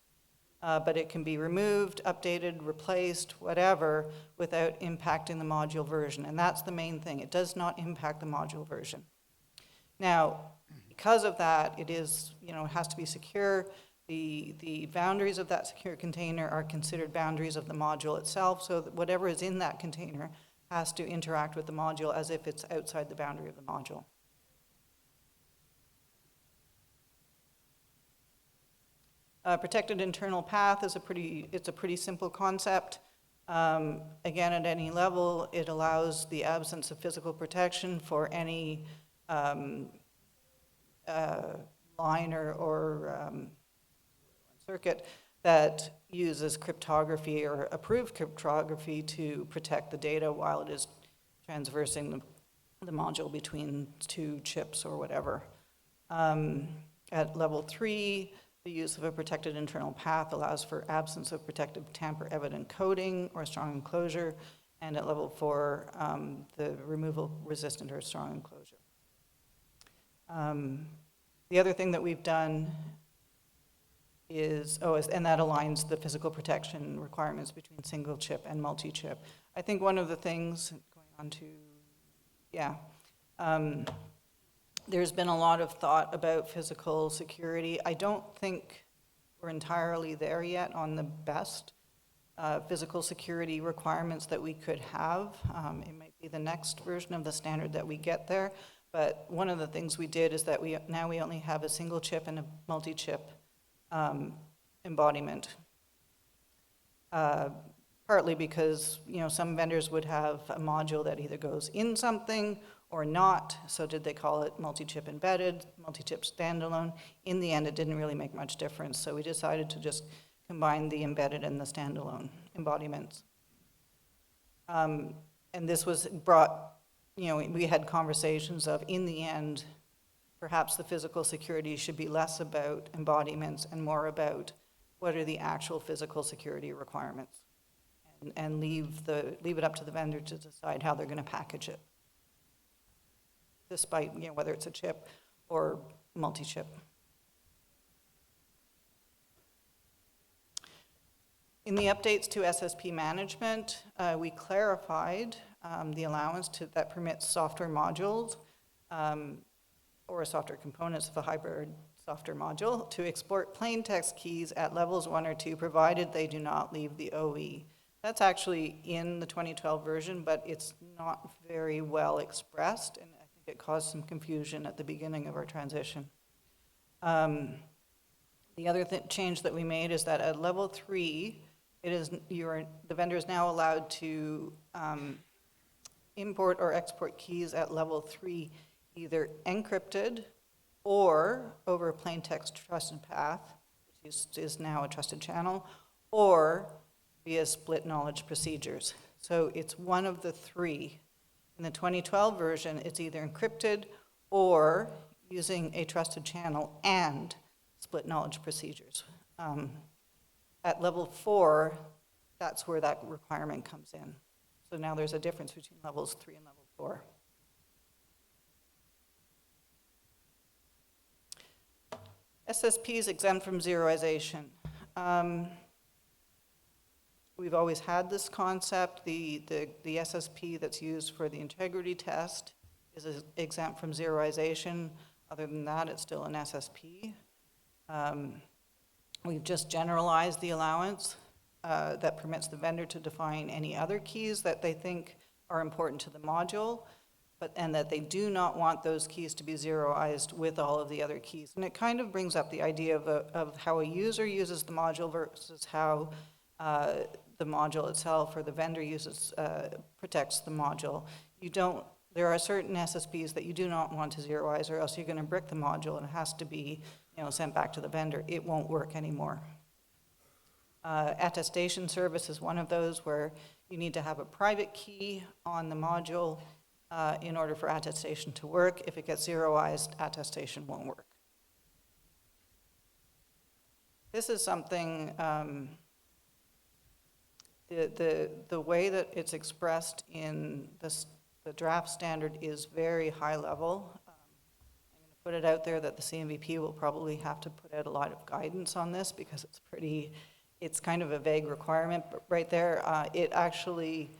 but it can be removed, updated, replaced, whatever, without impacting the module version. And that's the main thing. It does not impact the module version. Now, because of that, it is, it has to be secure. The boundaries of that secure container are considered boundaries of the module itself, so that whatever is in that container has to interact with the module as if it's outside the boundary of the module. Protected internal path is a pretty simple concept. Again, at any level, it allows the absence of physical protection for any line or circuit that uses cryptography or approved cryptography to protect the data while it is transversing the module between two chips or whatever. At level 3, the use of a protected internal path allows for absence of protective tamper-evident coding or strong enclosure, and at level 4, the removal resistant or strong enclosure. The other thing that we've done and that aligns the physical protection requirements between single chip and multi-chip. I think one of the things, going on to, there's been a lot of thought about physical security. I don't think we're entirely there yet on the best physical security requirements that we could have. It might be the next version of the standard that we get there, but one of the things we did is that we only have a single chip and a multi-chip embodiment. Partly because, some vendors would have a module that either goes in something or not, so did they call it multi-chip embedded, multi-chip standalone? In the end, it didn't really make much difference, so we decided to just combine the embedded and the standalone embodiments. And this was brought, we had conversations of, in the end, perhaps the physical security should be less about embodiments and more about what are the actual physical security requirements, and leave it up to the vendor to decide how they're going to package it, despite whether it's a chip or multi-chip. In the updates to SSP management, we clarified the allowance that permits software modules or software components of a hybrid software module to export plain text keys at levels 1 or 2, provided they do not leave the OE. That's actually in the 2012 version, but it's not very well expressed, and I think it caused some confusion at the beginning of our transition. The other change that we made is that at level 3, the vendor is now allowed to import or export keys at level 3 either encrypted or over a plain text trusted path, which is now a trusted channel, or via split knowledge procedures. So it's one of the 3. In the 2012 version, it's either encrypted or using a trusted channel and split knowledge procedures. At level 4, that's where that requirement comes in. So now there's a difference between levels 3 and level 4. SSP is exempt from zeroization. We've always had this concept. The SSP that's used for the integrity test is exempt from zeroization. Other than that, it's still an SSP. We've just generalized the allowance that permits the vendor to define any other keys that they think are important to the module, and that they do not want those keys to be zeroized with all of the other keys. And it kind of brings up the idea of how a user uses the module versus how the module itself or the vendor protects the module. There are certain SSPs that you do not want to zeroize, or else you're going to brick the module and it has to be sent back to the vendor. It won't work anymore. Attestation service is one of those where you need to have a private key on the module in order for attestation to work. If it gets zeroized, attestation won't work. This is something the way that it's expressed in the draft standard is very high level. I'm going to put it out there that the CMVP will probably have to put out a lot of guidance on this because it's kind of a vague requirement, but right there, it actually,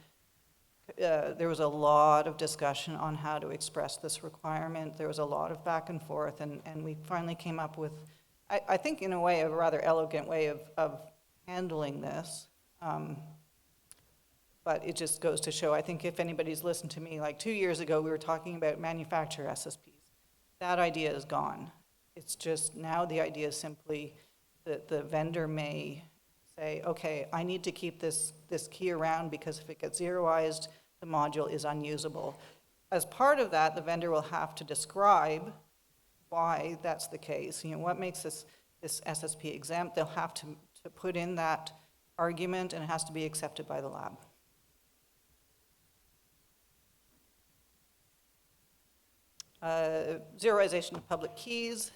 there was a lot of discussion on how to express this requirement. There was a lot of back and forth, and we finally came up with, I think in a way, a rather elegant way of handling this. But it just goes to show, I think if anybody's listened to me, like 2 years ago, we were talking about manufacturer SSPs. That idea is gone. It's just now the idea is simply that the vendor may say, okay, I need to keep this key around because if it gets zeroized, the module is unusable. As part of that, the vendor will have to describe why that's the case. You know, what makes this SSP exempt? They'll have to put in that argument, and it has to be accepted by the lab. Zeroization of public keys.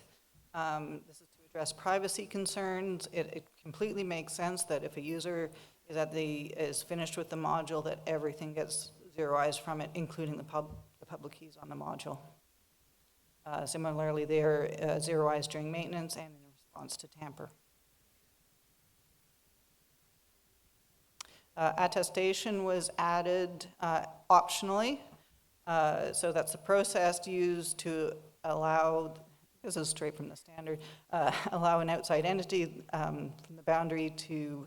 This is to address privacy concerns. It completely makes sense that if a user is finished with the module, that everything gets zeroized from it, including the public keys on the module. Similarly, they're zeroized during maintenance and in response to tamper. Attestation was added optionally. So that's the process used to allow, this is straight from the standard, allow an outside entity from the boundary to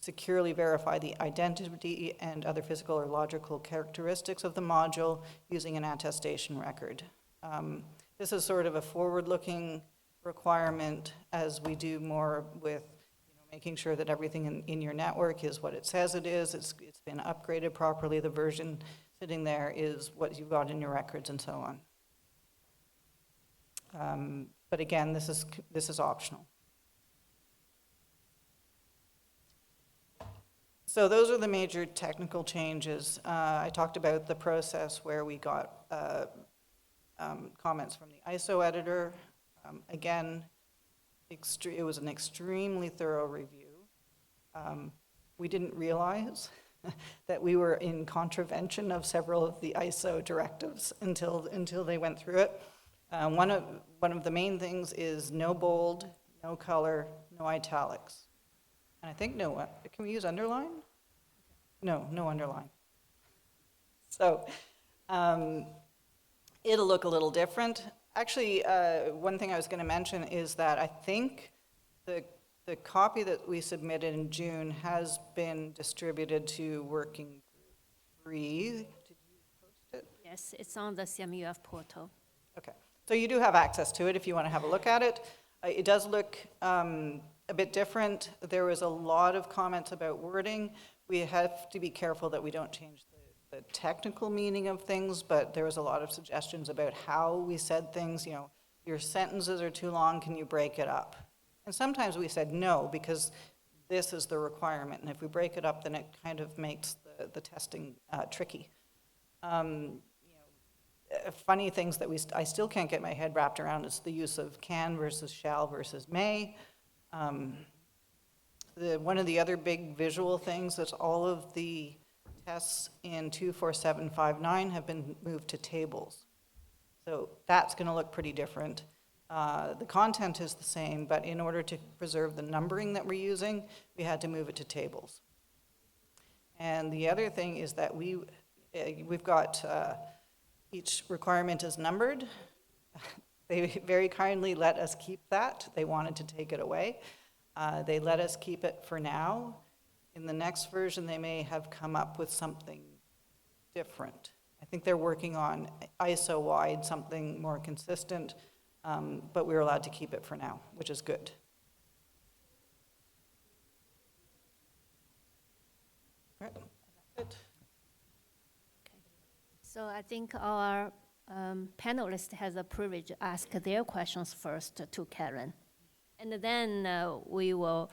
securely verify the identity and other physical or logical characteristics of the module using an attestation record. This is sort of a forward-looking requirement as we do more with making sure that everything in your network is what it says it is. It's been upgraded properly. The version sitting there is what you've got in your records and so on. But again, this is optional. So those are the major technical changes. I talked about the process where we got comments from the ISO editor. Again, it was an extremely thorough review. We didn't realize that we were in contravention of several of the ISO directives until they went through it. One of the main things is no bold, no color, no italics. And I think can we use underline? No underline. So it'll look a little different. Actually, one thing I was going to mention is that I think the copy that we submitted in June has been distributed to Working Group 3. Did you post it? Yes, it's on the CMUF portal. Okay. So you do have access to it if you want to have a look at it. It does look a bit different. There was a lot of comments about wording. We have to be careful that we don't change the technical meaning of things, but there was a lot of suggestions about how we said things. You know, your sentences are too long, can you break it up? And sometimes we said no, because this is the requirement, and if we break it up, then it kind of makes the testing tricky. Funny things that I still can't get my head wrapped around is the use of can versus shall versus may. One of the other big visual things is all of the tests in 24759 have been moved to tables. So that's going to look pretty different. The content is the same, but in order to preserve the numbering that we're using, we had to move it to tables. And the other thing is that we've got each requirement is numbered. They very kindly let us keep that. They wanted to take it away. They let us keep it for now. In the next version, they may have come up with something different. I think they're working on ISO-wide, something more consistent, but we're allowed to keep it for now, which is good. All right, that's it. So I think our panelists has a privilege to ask their questions first to Karen. And then we will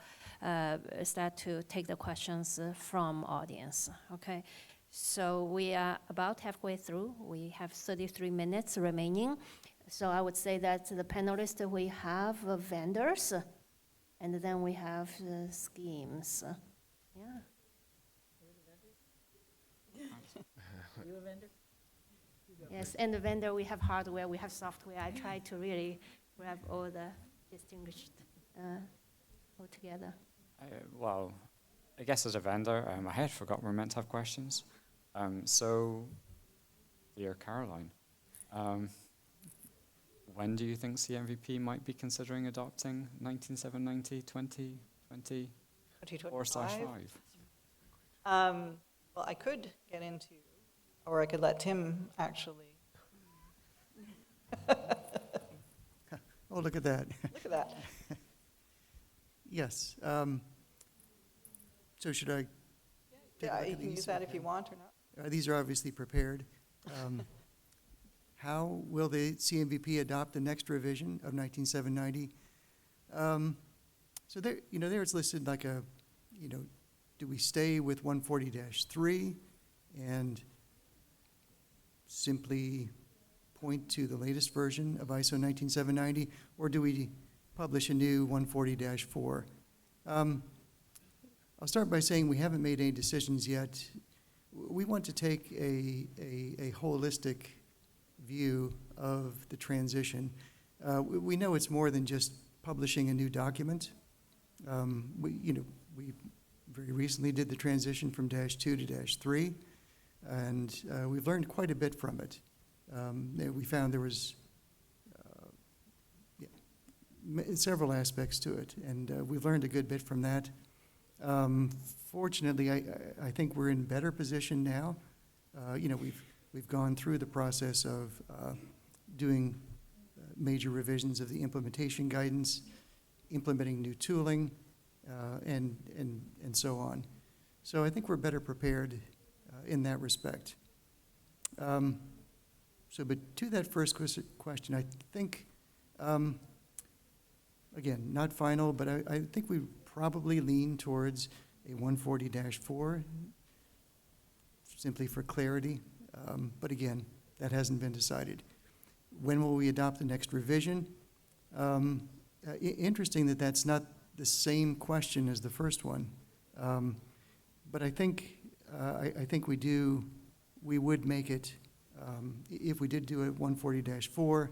start to take the questions from audience, okay? So we are about halfway through. We have 33 minutes remaining. So I would say that the panelists, we have vendors, and then we have schemes. Yeah. you a vendor? Yes, and the vendor, we have hardware, we have software. I try to really grab all the distinguished all together. Well, I guess as a vendor, I had forgot we're meant to have questions. So, dear Caroline, when do you think CMVP might be considering adopting 19790 2020 4/5? Well, I could get into, or I could let Tim actually. Oh, look at that. Look at that. Yes. So should I? take a Yeah, look you at can these? use that if Okay. you want or not. These are obviously prepared. How will the CMVP adopt the next revision of 19790? So there, there it's listed like a, do we stay with 140-3 and simply point to the latest version of ISO 19790, or do we publish a new 140-4? I'll start by saying we haven't made any decisions yet. We want to take a holistic view of the transition. We know it's more than just publishing a new document. We very recently did the transition from -2 to -3, and we've learned quite a bit from it. We found there was several aspects to it, and we've learned a good bit from that. Fortunately, I think we're in better position now. We've gone through the process of doing major revisions of the implementation guidance, implementing new tooling, and so on. So I think we're better prepared in that respect. But to that first question, I think, again, not final, but I think we probably lean towards a 140-4, simply for clarity. But again, that hasn't been decided. When will we adopt the next revision? Interesting that that's not the same question as the first one. But I think we would make it, if we did do a 140-4,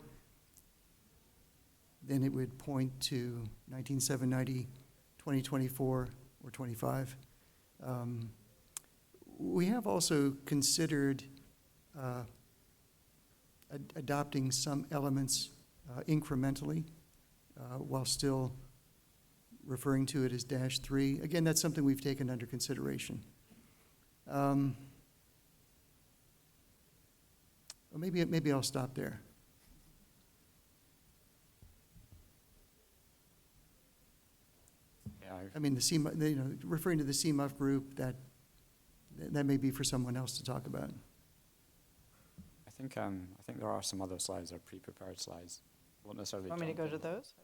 then it would point to 19790, 2024, or 25. We have also considered adopting some elements incrementally while still referring to it as -3. Again, that's something we've taken under consideration. Maybe I'll stop there. Yeah, I mean, referring to the CMUF group, that may be for someone else to talk about. I think there are some other slides that are pre-prepared slides. Won't necessarily. Want me to jump go in. to those?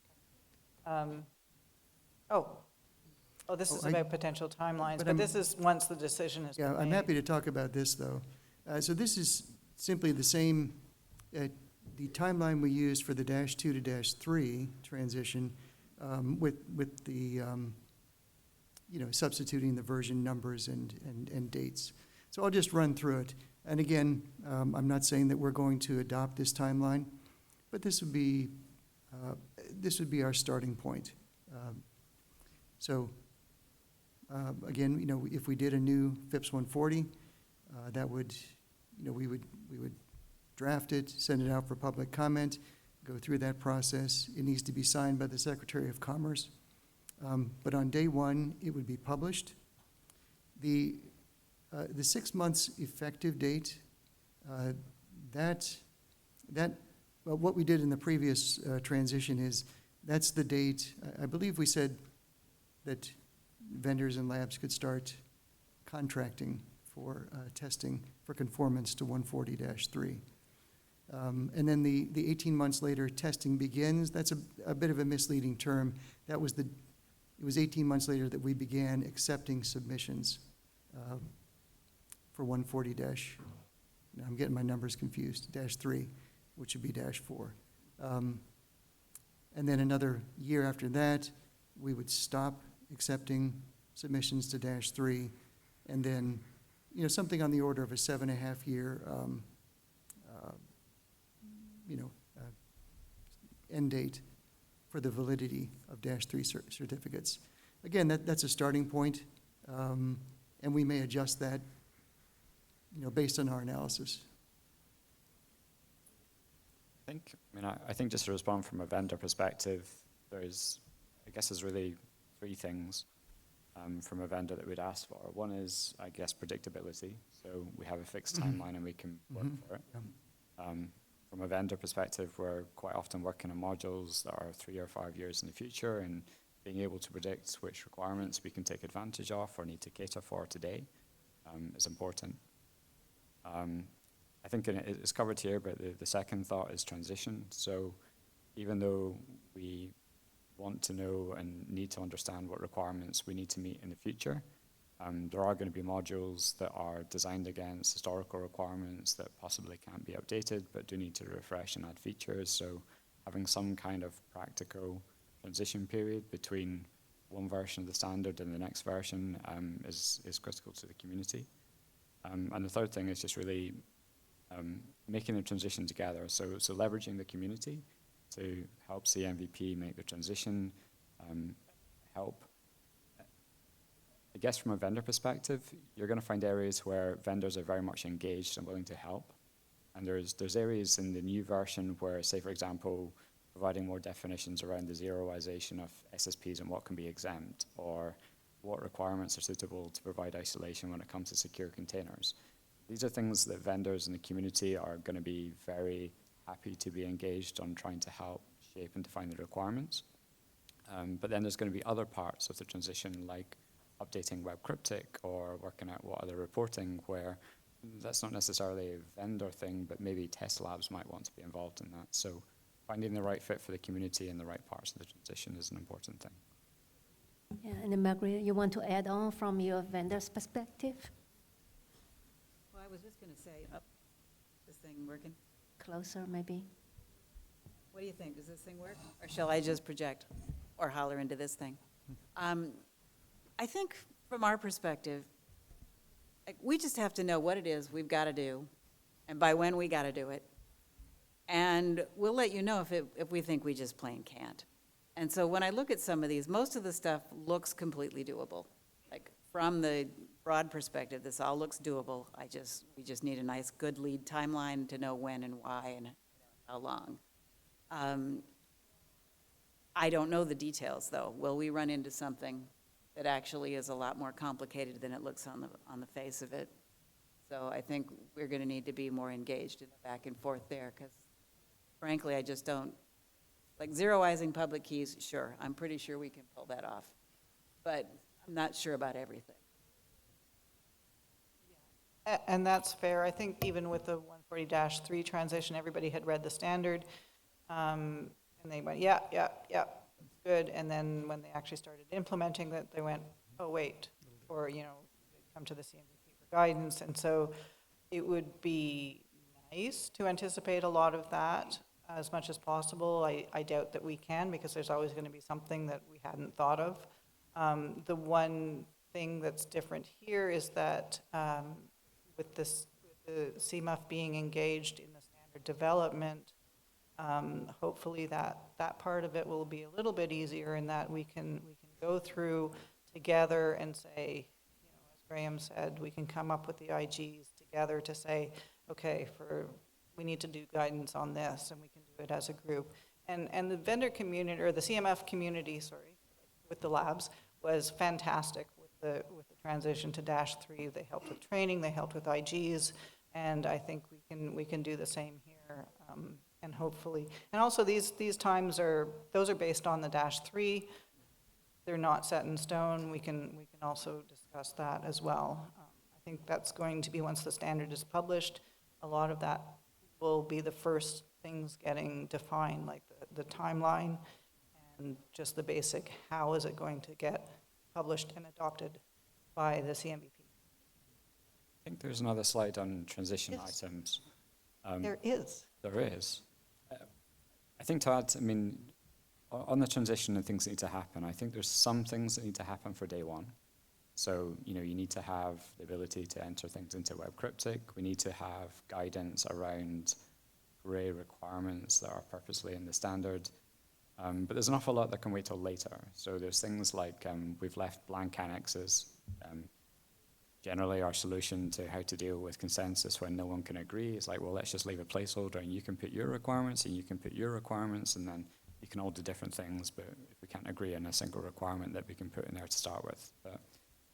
This is Oh, about potential timelines, but but this is once the decision has been Yeah, made. I'm happy to talk about this, though. So this is simply the same, the timeline we used for the -2 to -3 transition with the, substituting the version numbers and dates. So I'll just run through it. And again, I'm not saying that we're going to adopt this timeline, but this would be our starting point. Again, if we did a new FIPS 140, that would, we would draft it, send it out for public comment, go through that process. It needs to be signed by the Secretary of Commerce. But on day one, it would be published. The 6 months effective date, what we did in the previous transition is, that's the date, I believe we said that vendors and labs could start contracting for testing for conformance to 140-3. And then the 18 months later, testing begins. That's a bit of a misleading term. It was 18 months later that we began accepting submissions for 140-, now I'm getting my numbers confused, -3, which would be -4. And then another year after that, we would stop accepting submissions to -3, and then you know, something on the order of a 7.5-year, you know, end date for the validity of -3 certificates. Again, that's a starting point, and we may adjust that, you know, based on our analysis. I think just to respond from a vendor perspective, there's really three things from a vendor that we'd ask for. One is, I guess, predictability. So we have a fixed timeline and we can work for it. From a vendor perspective, we're quite often working on modules that are 3 or 5 years in the future, and being able to predict which requirements we can take advantage of or need to cater for today is important. I think it's covered here, but the second thought is transition. So even though we want to know and need to understand what requirements we need to meet in the future, there are going to be modules that are designed against historical requirements that possibly can't be updated, but do need to refresh and add features. So having some kind of practical transition period between one version of the standard and the next version is critical to the community. And the third thing is just really making the transition together. So leveraging the community to help CMVP make the transition, help. I guess from a vendor perspective, you're going to find areas where vendors are very much engaged and willing to help. And there's areas in the new version where, say, for example, providing more definitions around the zeroization of SSPs and what can be exempt, or what requirements are suitable to provide isolation when it comes to secure containers. These are things that vendors in the community are going to be very happy to be engaged on trying to help shape and define the requirements. But then there's going to be other parts of the transition, like updating Web Cryptic or working out what other reporting, where that's not necessarily a vendor thing, but maybe test labs might want to be involved in that. So finding the right fit for the community and the right parts of the transition is an important thing. Yeah, and then Margaret, you want to add on from your vendor's perspective? Well, I was just going to say, this thing working? Closer, maybe. What do you think? Does this thing work? Or shall I just project or holler into this thing? I think from our perspective, we just have to know what it is we've got to do and by when we got to do it. And we'll let you know if we think we just plain can't. And so when I look at some of these, most of the stuff looks completely doable. Like from the broad perspective, this all looks doable. We just need a nice, good lead timeline to know when and why and how long. I don't know the details, though. Will we run into something that actually is a lot more complicated than it looks on the face of it? So I think we're going to need to be more engaged in the back and forth there, because frankly, I just don't, like zeroizing public keys, sure, I'm pretty sure we can pull that off, but I'm not sure about everything. And that's fair. I think even with the 140-3 transition, everybody had read the standard, and they went, yeah, it's good. And then when they actually started implementing that, they went, oh, wait, or, come to the CMVP for guidance. And so it would be nice to anticipate a lot of that as much as possible. I doubt that we can, because there's always going to be something that we hadn't thought of. The one thing that's different here is that with the CMUF being engaged in the standard development, hopefully that part of it will be a little bit easier, in that we can go through together and say, as Graham said, we can come up with the IGs together to say, okay, we need to do guidance on this, and we can do it as a group. And the vendor community, or the CMF community, with the labs, was fantastic with the transition to -3. They helped with training, they helped with IGs, and I think we can do the same here. And hopefully, and also these times are based on the -3. They're not set in stone. We can also discuss that as well. I think that's going to be, once the standard is published, a lot of that will be the first things getting defined, like the timeline and just the basic, how is it going to get published and adopted by the CMVP. I think there's another slide on transition Yes. items. There is. There is. I think to add, on the transition and things that need to happen, I think there's some things that need to happen for day one. So, you know, you need to have the ability to enter things into Web Cryptic. We need to have guidance around array requirements that are purposely in the standard. But there's an awful lot that can wait till later. So there's things like we've left blank annexes. Generally, our solution to how to deal with consensus when no one can agree is like, well, let's just leave a placeholder and you can put your requirements and you can put your requirements, and then you can all do different things, but if we can't agree on a single requirement that we can put in there to start with. But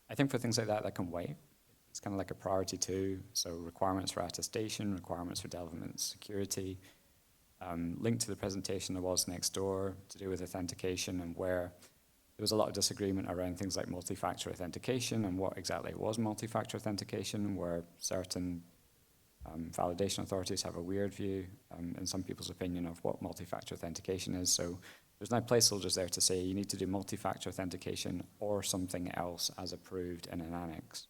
I think for things like that can wait. It's kind of like a priority too. So requirements for attestation, requirements for development security, linked to the presentation there was next door to do with authentication, and where there was a lot of disagreement around things like multi-factor authentication and what exactly was multi-factor authentication, where certain validation authorities have a weird view, in some people's opinion, of what multi-factor authentication is. So there's now placeholders there to say you need to do multi-factor authentication or something else as approved in an annex.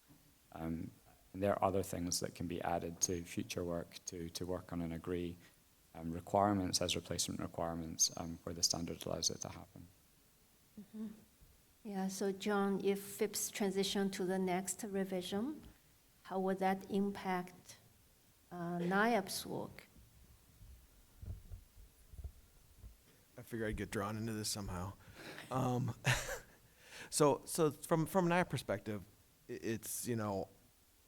And there are other things that can be added to future work to work on and agree requirements as replacement requirements where the standard allows it to happen. Mm-hmm. Yeah, so John, if FIPS transition to the next revision, how would that impact NIAP's work? I figured I'd get drawn into this somehow. So from an NIAP perspective, it's, you know,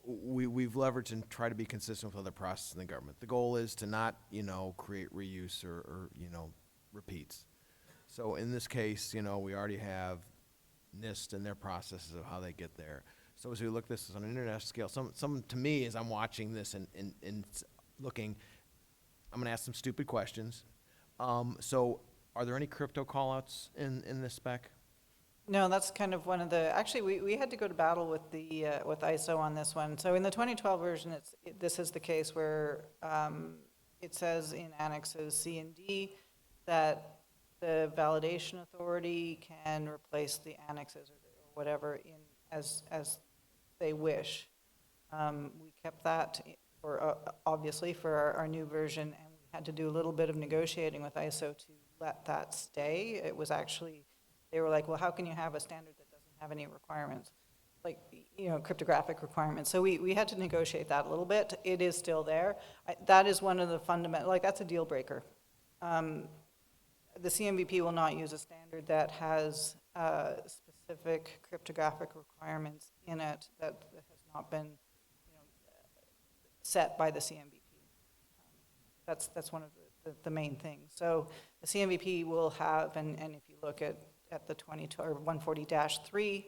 we've leveraged and try to be consistent with other processes in the government. The goal is to not, you know, create reuse or you know, repeats. So in this case, you know, we already have NIST and their processes of how they get there. So as we look at this on an international scale, some to me, as I'm watching this and looking, I'm gonna ask some stupid questions. So are there any crypto callouts in this spec? No, that's kind of one of the, actually, we had to go to battle with the, with ISO on this one. So in the 2012 version, this is the case where it says in annexes C and D that the validation authority can replace the annexes or whatever in as they wish. We kept that for obviously for our new version, and we had to do a little bit of negotiating with ISO to let that stay. It was actually, they were like, well, how can you have a standard that doesn't have any requirements, like, you know, cryptographic requirements? So we had to negotiate that a little bit. It is still there. That is one of the fundamental, like, that's a deal breaker. The CMVP will not use a standard that has specific cryptographic requirements in it that has not been, you know, set by the CMVP. That's one of the main things. So the CMVP will have, and if you look at the 140-3,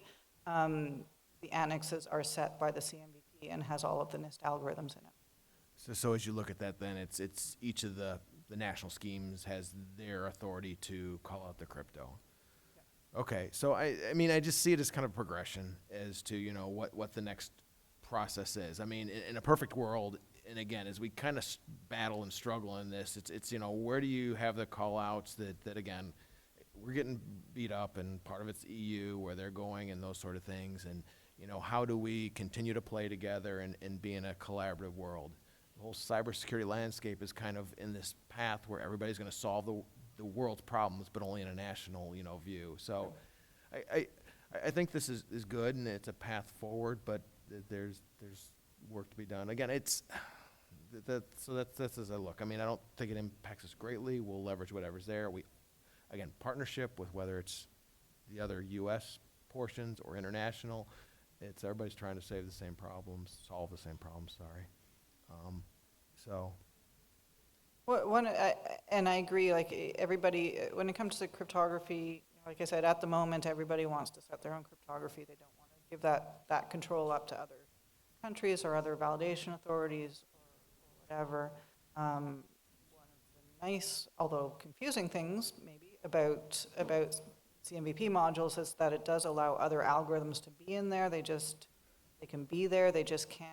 the annexes are set by the CMVP and has all of the NIST algorithms in it. So as you look at that, then it's each of the national schemes has their authority to call out the crypto. Yeah. Okay, so I mean, I just see it as kind of progression as to, you know, what the next process is. I mean, in a perfect world, and again, as we kind of battle and struggle in this, it's you know, where do you have the call outs that again, we're getting beat up, and part of it's EU, where they're going and those sort of things, and, you know, how do we continue to play together and be in a collaborative world? The whole cybersecurity landscape is kind of in this path where everybody's going to solve the world's problems, but only in a national, you know, view. So I think this is good, and it's a path forward, but there's work to be done. Again, it's so that's as I look. I mean, I don't think it impacts us greatly. We'll leverage whatever's there. Again, partnership with whether it's the other U.S. portions or international, it's everybody's trying to solve the same problems. Sorry. So. Well, and I agree, like, everybody, when it comes to cryptography, like I said, at the moment, everybody wants to set their own cryptography. They don't want to give that control up to other countries or other validation authorities or whatever. One of the nice, although confusing things, maybe, about CMVP modules is that it does allow other algorithms to be in there. They can be there. They just can't,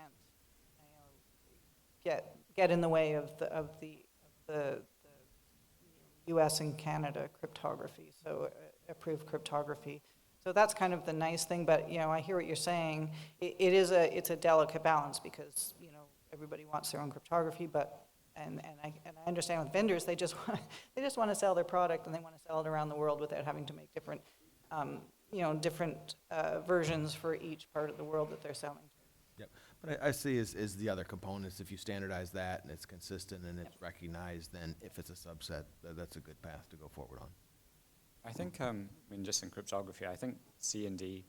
you know, get in the way of the U.S. and Canada cryptography, so approved cryptography. So that's kind of the nice thing, but, you know, I hear what you're saying. It's a delicate balance because, you know, everybody wants their own cryptography, but and I understand with vendors, they just want to sell their product, and they want to sell it around the world without having to make different different versions for each part of the world that they're selling to. Yep. But I see is the other components, if you standardize that and it's consistent and it's recognized, then if it's a subset, that's a good path to go forward on. I think, just in cryptography, I think C and D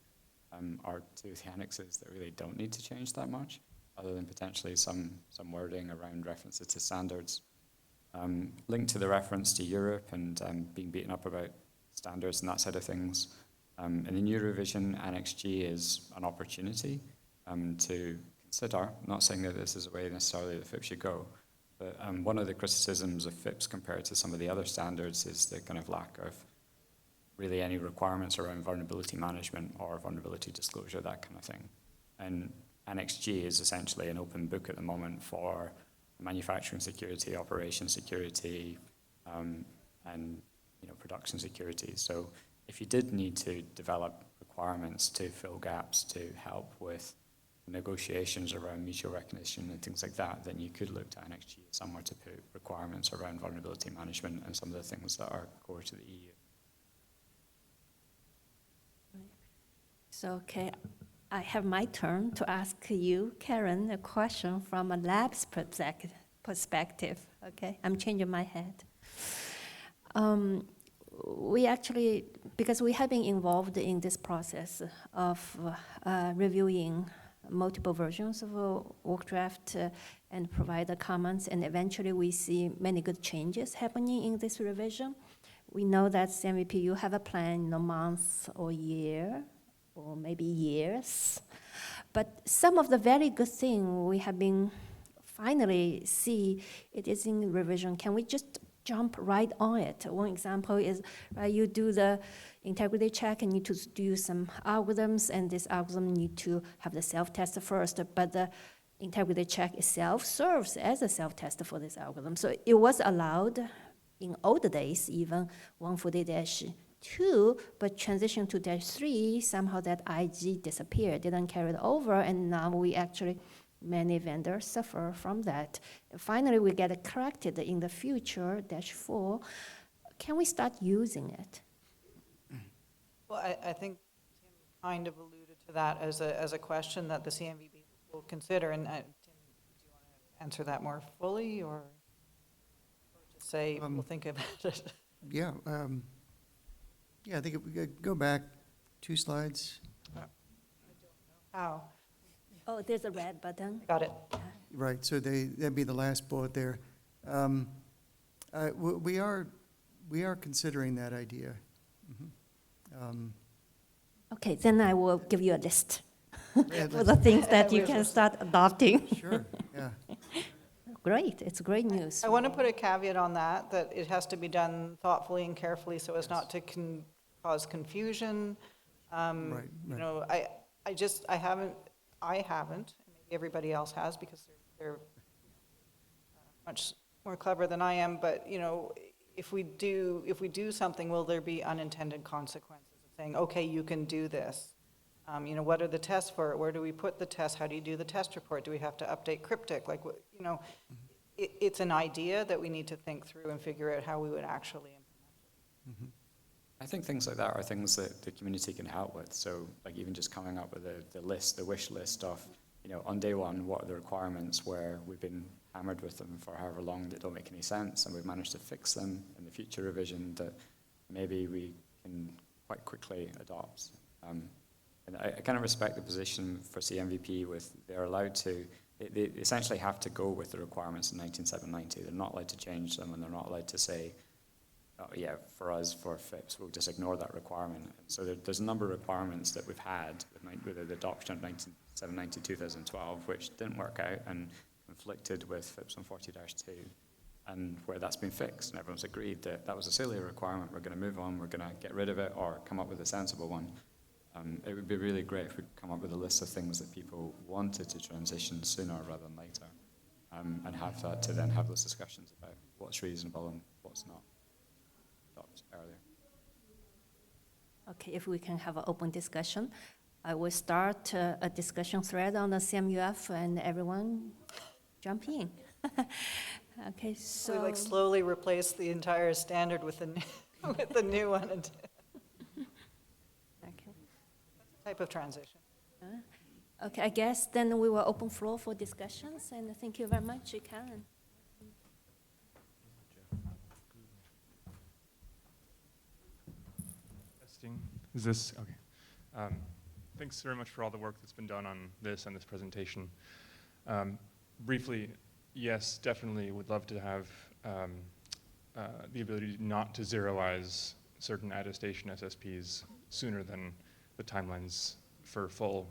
are two of the annexes that really don't need to change that much, other than potentially some wording around references to standards. Linked to the reference to Europe and being beaten up about standards and that side of things. In the new revision, Annex G is an opportunity to consider. I'm not saying that this is a way necessarily that FIPS should go, but one of the criticisms of FIPS compared to some of the other standards is the kind of lack of really any requirements around vulnerability management or vulnerability disclosure, that kind of thing. And Annex G is essentially an open book at the moment for manufacturing security, operation security, and production security. So if you did need to develop requirements to fill gaps to help with negotiations around mutual recognition and things like that, then you could look to Annex G somewhere to put requirements around vulnerability management and some of the things that are core to the EU. So, okay, I have my turn to ask you, Karen, a question from a lab's perspective, okay? I'm changing my head. We actually, because we have been involved in this process of reviewing multiple versions of a work draft and provide the comments, and eventually we see many good changes happening in this revision. We know that CMVP, you have a plan in a month or year, or maybe years. But some of the very good things we have been finally see it is in revision. Can we just jump right on it? One example is you do the integrity check and need to do some algorithms, and this algorithm need to have the self-test first, but the integrity check itself serves as a self-test for this algorithm. So it was allowed in old days, even 140-2, but transition to -3, somehow that IG disappeared, didn't carry it over, and now we actually, many vendors suffer from that. Finally, we get it corrected in the future, -4. Can we start using it? Well, I think Tim kind of alluded to that as a question that the CMVP will consider, and Tim, do you want to answer that more fully, or just say, we'll think about it? Yeah, I think if we could go back 2 slides. How? Oh, there's a red button. Got it. Right, so that'd be the last bullet there. We are considering that idea. Okay, then I will give you a list Yeah, for the things that you can start adopting. Sure, yeah. Great, it's great news. I want to put a caveat on that it has to be done thoughtfully and carefully so as not to cause confusion. Right. I haven't, and maybe everybody else has, because they're much more clever than I am, but, if we do something, will there be unintended consequences of saying, okay, you can do this? What are the tests for it? Where do we put the test? How do you do the test report? Do we have to update cryptic? It's an idea that we need to think through and figure out how we would actually implement it. I think things like that are things that the community can help with. So, like even just coming up with the wish list of, on day one, what are the requirements where we've been hammered with them for however long that don't make any sense, and we've managed to fix them in the future revision that maybe we can quite quickly adopt. And I kind of respect the position for CMVP with they're allowed to, they essentially have to go with the requirements in 19790. They're not allowed to change them, and they're not allowed to say, oh, yeah, for us, for FIPS, we'll just ignore that requirement. And so there's a number of requirements that we've had with the adoption of 19790-2012, which didn't work out and conflicted with FIPS 140-2, and where that's been fixed, and everyone's agreed that that was a silly requirement, we're going to move on, we're going to get rid of it, or come up with a sensible one. It would be really great if we could come up with a list of things that people wanted to transition sooner rather than later, and have that to then have those discussions about what's reasonable and what's not. Earlier. Okay, if we can have an open discussion, I will start a discussion thread on the CMUF, and everyone jump in. Okay, so We slowly replace the entire standard with the new one. type of transition. Okay, I guess then we will open floor for discussions, and thank you very much, Carolyn. Testing. Is this okay? Thanks very much for all the work that's been done on this and this presentation. Briefly, yes, definitely would love to have the ability not to zeroize certain attestation SSPs sooner than the timelines for full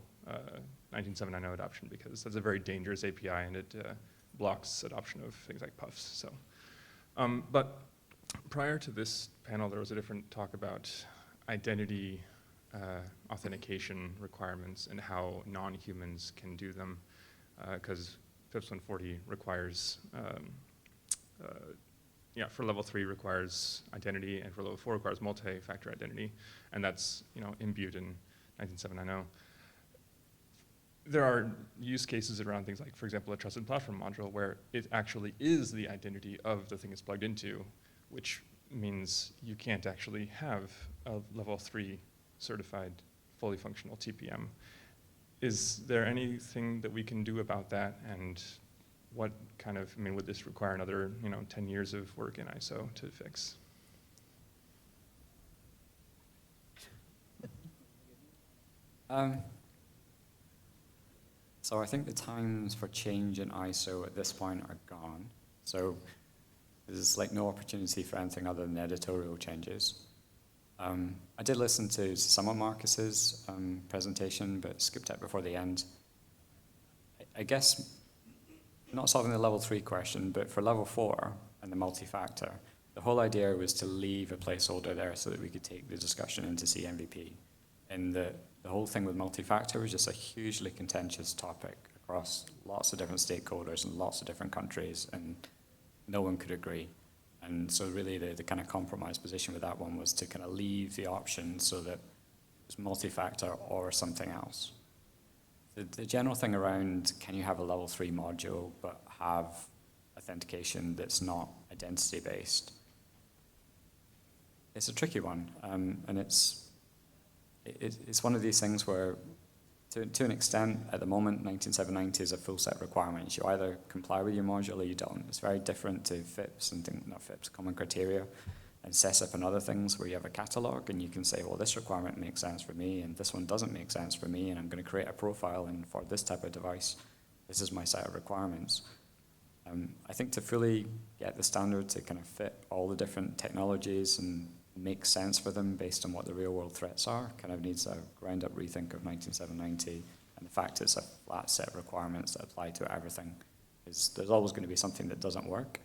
19790 adoption, because that's a very dangerous API and it blocks adoption of things like puffs. So, but prior to this panel, there was a different talk about identity authentication requirements and how non-humans can do them, because FIPS 140 requires, for level 3 requires identity, and for level 4 requires multi-factor identity, and that's imbued in 19790. There are use cases around things like, for example, a trusted platform module where it actually is the identity of the thing it's plugged into, which means you can't actually have a level 3 certified fully functional TPM. Is there anything that we can do about that, and what kind of, would this require another 10 years of work in ISO to fix? So I think the times for change in ISO at this point are gone. So there's like no opportunity for anything other than editorial changes. I did listen to some of Marcus's presentation, but skipped it before the end. I guess not solving the level 3 question, but for level 4 and the multi-factor, the whole idea was to leave a placeholder there so that we could take the discussion into CMVP. And the whole thing with multi-factor was just a hugely contentious topic across lots of different stakeholders and lots of different countries, and no one could agree. And so really the kind of compromise position with that one was to kind of leave the option so that it was multi-factor or something else. The general thing around, can you have a level 3 module but have authentication that's not identity-based? It's a tricky one, and it's one of these things where, to an extent, at the moment, 19790 is a full set of requirements. You either comply with your module or you don't. It's very different to FIPS and not FIPS, common criteria, and CESIP and other things where you have a catalog and you can say, well, this requirement makes sense for me and this one doesn't make sense for me, and I'm going to create a profile, and for this type of device, this is my set of requirements. I think to fully get the standard to kind of fit all the different technologies and make sense for them based on what the real world threats are, kind of needs a ground up rethink of 19790, and the fact it's a flat set of requirements that apply to everything is there's always going to be something that doesn't work.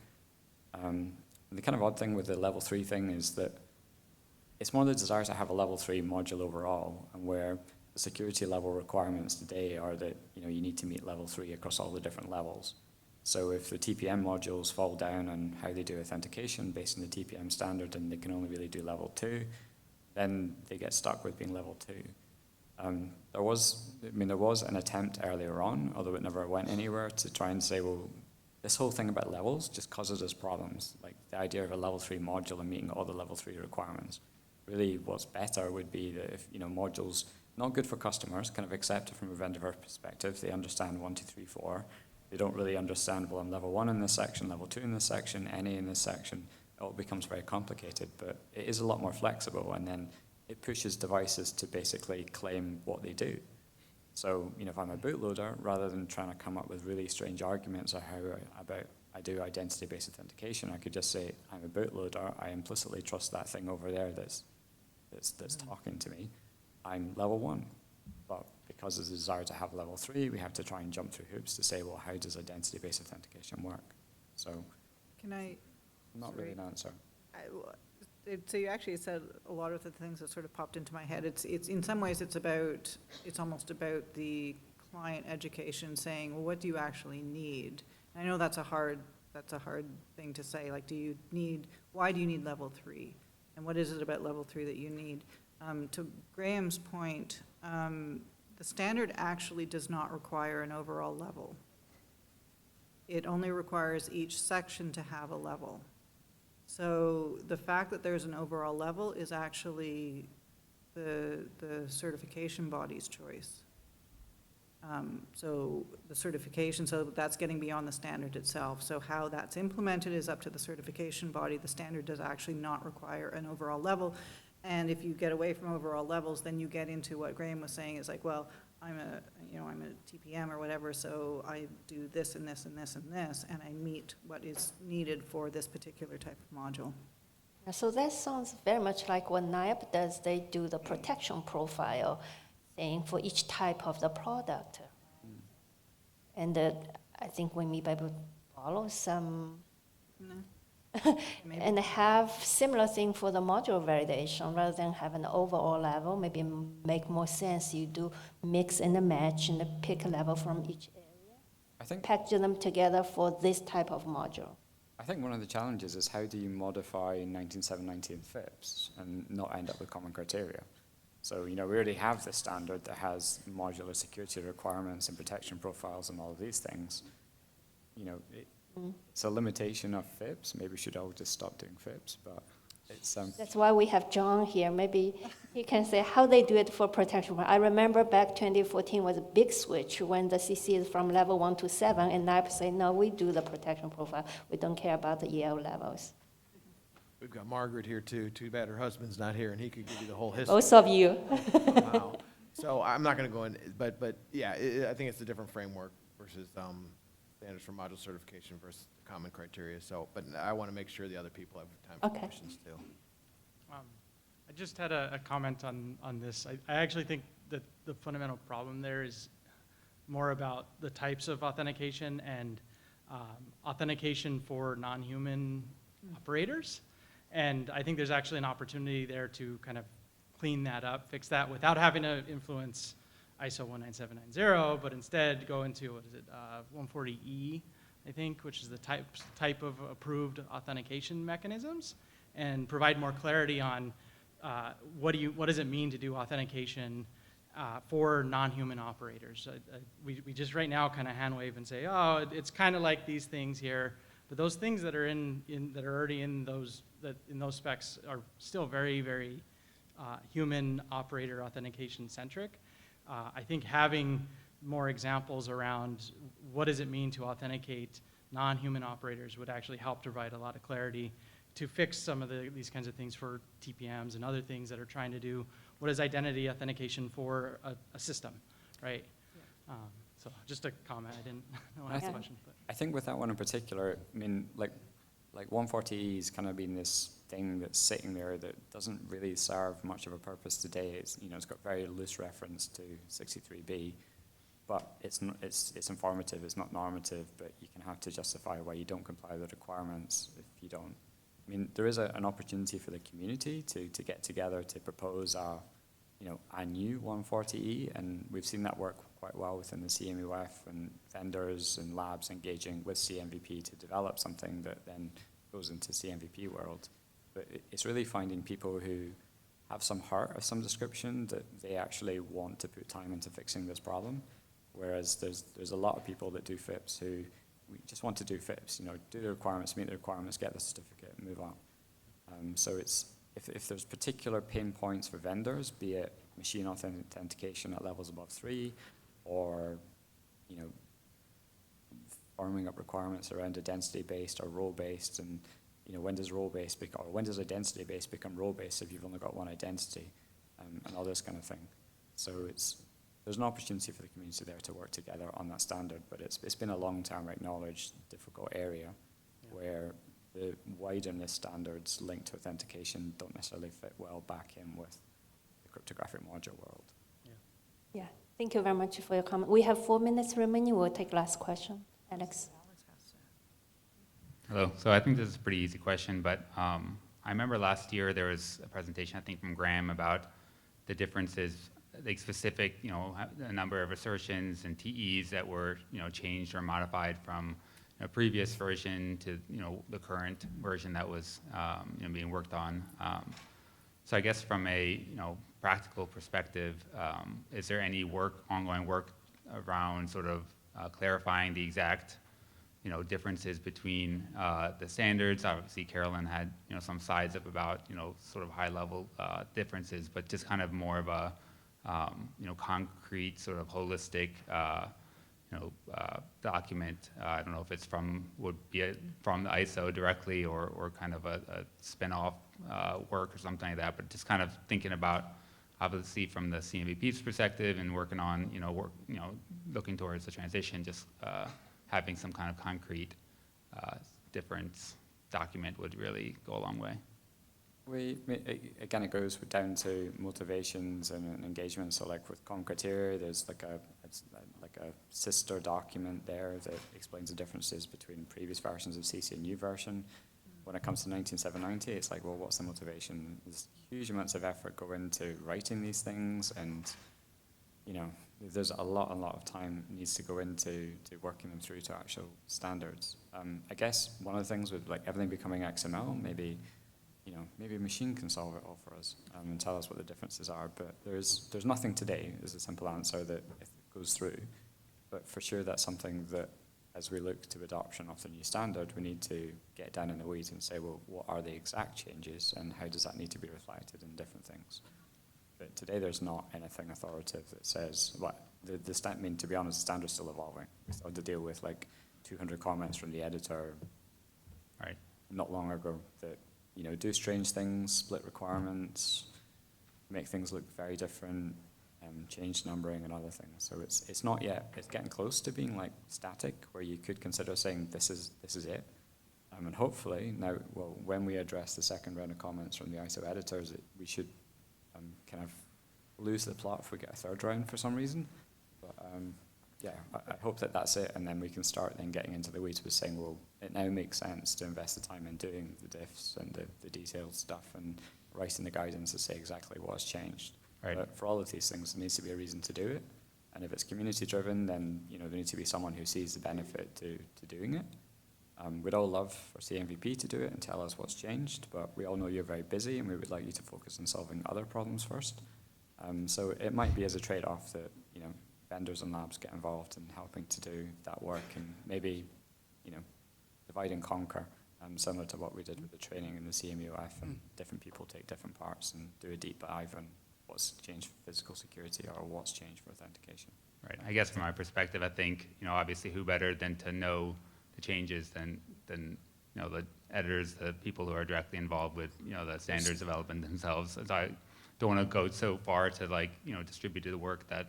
And the kind of odd thing with the level 3 thing is that it's more the desire to have a level 3 module overall, and where the security level requirements today are that you need to meet level 3 across all the different levels. So if the TPM modules fall down on how they do authentication based on the TPM standard and they can only really do level 2, then they get stuck with being level 2. There was an attempt earlier on, although it never went anywhere, to try and say, well, this whole thing about levels just causes us problems. Like the idea of a level 3 module and meeting all the level 3 requirements. Really what's better would be that if modules not good for customers, kind of accepted from a vendor perspective, they understand 1, 2, 3, 4. They don't really understand, well, I'm level 1 in this section, level 2 in this section, NA in this section. It all becomes very complicated, but it is a lot more flexible, and then it pushes devices to basically claim what they do. So, if I'm a bootloader, rather than trying to come up with really strange arguments or I do identity-based authentication, I could just say, I'm a bootloader, I implicitly trust that thing over there that's talking to me. I'm level 1, but because of the desire to have level 3, we have to try and jump through hoops to say, well, how does identity-based authentication work? So, Can I? Not really an answer. So you actually said a lot of the things that sort of popped into my head. It's in some ways it's almost about the client education, saying, well, what do you actually need? And I know that's a hard thing to say. Like, why do you need level 3? And what is it about level 3 that you need? To Graham's point, the standard actually does not require an overall level. It only requires each section to have a level. So the fact that there's an overall level is actually the certification body's choice. So the certification, so that's getting beyond the standard itself. So how that's implemented is up to the certification body. The standard does actually not require an overall level. And if you get away from overall levels, then you get into what Graham was saying is like, well, I'm a TPM or whatever, so I do this and this and this and this, and I meet what is needed for this particular type of module. So that sounds very much like what NIAP does. They do the protection profile thing for each type of the product. And I think we may be able to follow some and have similar thing for the module validation rather than have an overall level. Maybe make more sense. You do mix and match and pick a level from each area. I think package them together for this type of module. I think one of the challenges is how do you modify 19790 and FIPS and not end up with common criteria? So, we already have this standard that has modular security requirements and protection profiles and all of these things. It's a limitation of FIPS. Maybe we should all just stop doing FIPS, but it's... That's why we have John here. Maybe he can say how they do it for protection. I remember back 2014 was a big switch when the CC is from level 1 to 7, and NIAP say, no, we do the protection profile. We don't care about the EL levels. We've got Margaret here too. Too bad her husband's not here, and he could give you the whole history. Both of you. Wow. So I'm not going to go in, but yeah, I think it's a different framework versus standards for module certification versus common criteria. So, but I want to make sure the other people have time for questions too. I just had a comment on this. I actually think that the fundamental problem there is more about the types of authentication and authentication for non-human operators. And I think there's actually an opportunity there to kind of clean that up, fix that without having to influence ISO 19790, but instead go into, 140E, I think, which is the type of approved authentication mechanisms, and provide more clarity on what does it mean to do authentication for non-human operators. We just right now kind of hand wave and say, oh, it's kind of like these things here, but those things that are that are already in those specs are still very, very human operator authentication centric. I think having more examples around what does it mean to authenticate non-human operators would actually help provide a lot of clarity to fix some of these kinds of things for TPMs and other things that are trying to do what is identity authentication for a system, right? Yeah. So just a comment. I didn't know I asked the question. But. I think with that one in particular, I mean, like 140E has kind of been this thing that's sitting there that doesn't really serve much of a purpose today. It's got very loose reference to 63B, but it's informative. It's not normative, but you can have to justify why you don't comply with the requirements if you don't. I mean, there is an opportunity for the community to get together to propose a new 140E, and we've seen that work quite well within the CMUF and vendors and labs engaging with CMVP to develop something that then goes into CMVP world. But it's really finding people who have some heart of some description that they actually want to put time into fixing this problem, whereas there's a lot of people that do FIPS who we just want to do FIPS, do the requirements, meet the requirements, get the certificate, move on. So it's if there's particular pain points for vendors, be it machine authentication at levels above 3, or forming up requirements around identity-based or role-based, and when does role-based or when does identity-based become role-based if you've only got one identity, and all this kind of thing. So there's an opportunity for the community there to work together on that standard, but it's been a long-term acknowledged difficult area where the wider NIST standards linked to authentication don't necessarily fit well back in with the cryptographic module world. Yeah, thank you very much for your comment. We have 4 minutes remaining. We'll take last question. Alex. Hello. So I think this is a pretty easy question, but I remember last year there was a presentation, I think, from Graham about the differences, like specific, a number of assertions and TEs that were, changed or modified from a previous version to, the current version that was, being worked on. So I guess from a, practical perspective, is there any ongoing work around sort of clarifying the exact differences between the standards. Obviously, Carolyn had, some sides up about, sort of high-level differences, but just kind of more of a, concrete, sort of holistic, document. I don't know if it's from the ISO directly or kind of a spin-off work or something like that, but just kind of thinking about, obviously, from the CMVP's perspective and working on, looking towards the transition, just having some kind of concrete difference document would really go a long way. Again, it goes down to motivations and engagement. So like with common criteria, there's like a sister document there that explains the differences between previous versions of CC and new version. When it comes to 19790, it's like, well, what's the motivation? There's huge amounts of effort go into writing these things, and there's a lot of time needs to go into working them through to actual standards. I guess one of the things with like everything becoming XML, maybe a machine can solve it all for us and tell us what the differences are. But there's nothing today is a simple answer that it goes through. But for sure, that's something that as we look to adoption of the new standard, we need to get down in the weeds and say, well, what are the exact changes and how does that need to be reflected in different things? But today there's not anything authoritative that says, to be honest, the standard's still evolving. We still have to deal with like 200 comments from the editor not long ago that, do strange things, split requirements, make things look very different, change numbering and other things. So it's not yet, it's getting close to being like static, where you could consider saying this is it. And hopefully now, when we address the second round of comments from the ISO editors, we should kind of lose the plot if we get a third round for some reason. But I hope that that's it, and then we can start then getting into the weeds with saying, well, it now makes sense to invest the time in doing the diffs and the detailed stuff and writing the guidance to say exactly what's changed. Right. But for all of these things, there needs to be a reason to do it. And if it's community driven, then there needs to be someone who sees the benefit to doing it. We'd all love for CMVP to do it and tell us what's changed, but we all know you're very busy and we would like you to focus on solving other problems first. So it might be as a trade-off that vendors and labs get involved in helping to do that work, and maybe divide and conquer, similar to what we did with the training in the CMUF, and different people take different parts and do a deep dive on what's changed for physical security or what's changed for authentication. Right. I guess from my perspective, I think, obviously who better than to know the changes than the editors, the people who are directly involved with, the standards development themselves. So I don't want to go so far to distribute the work that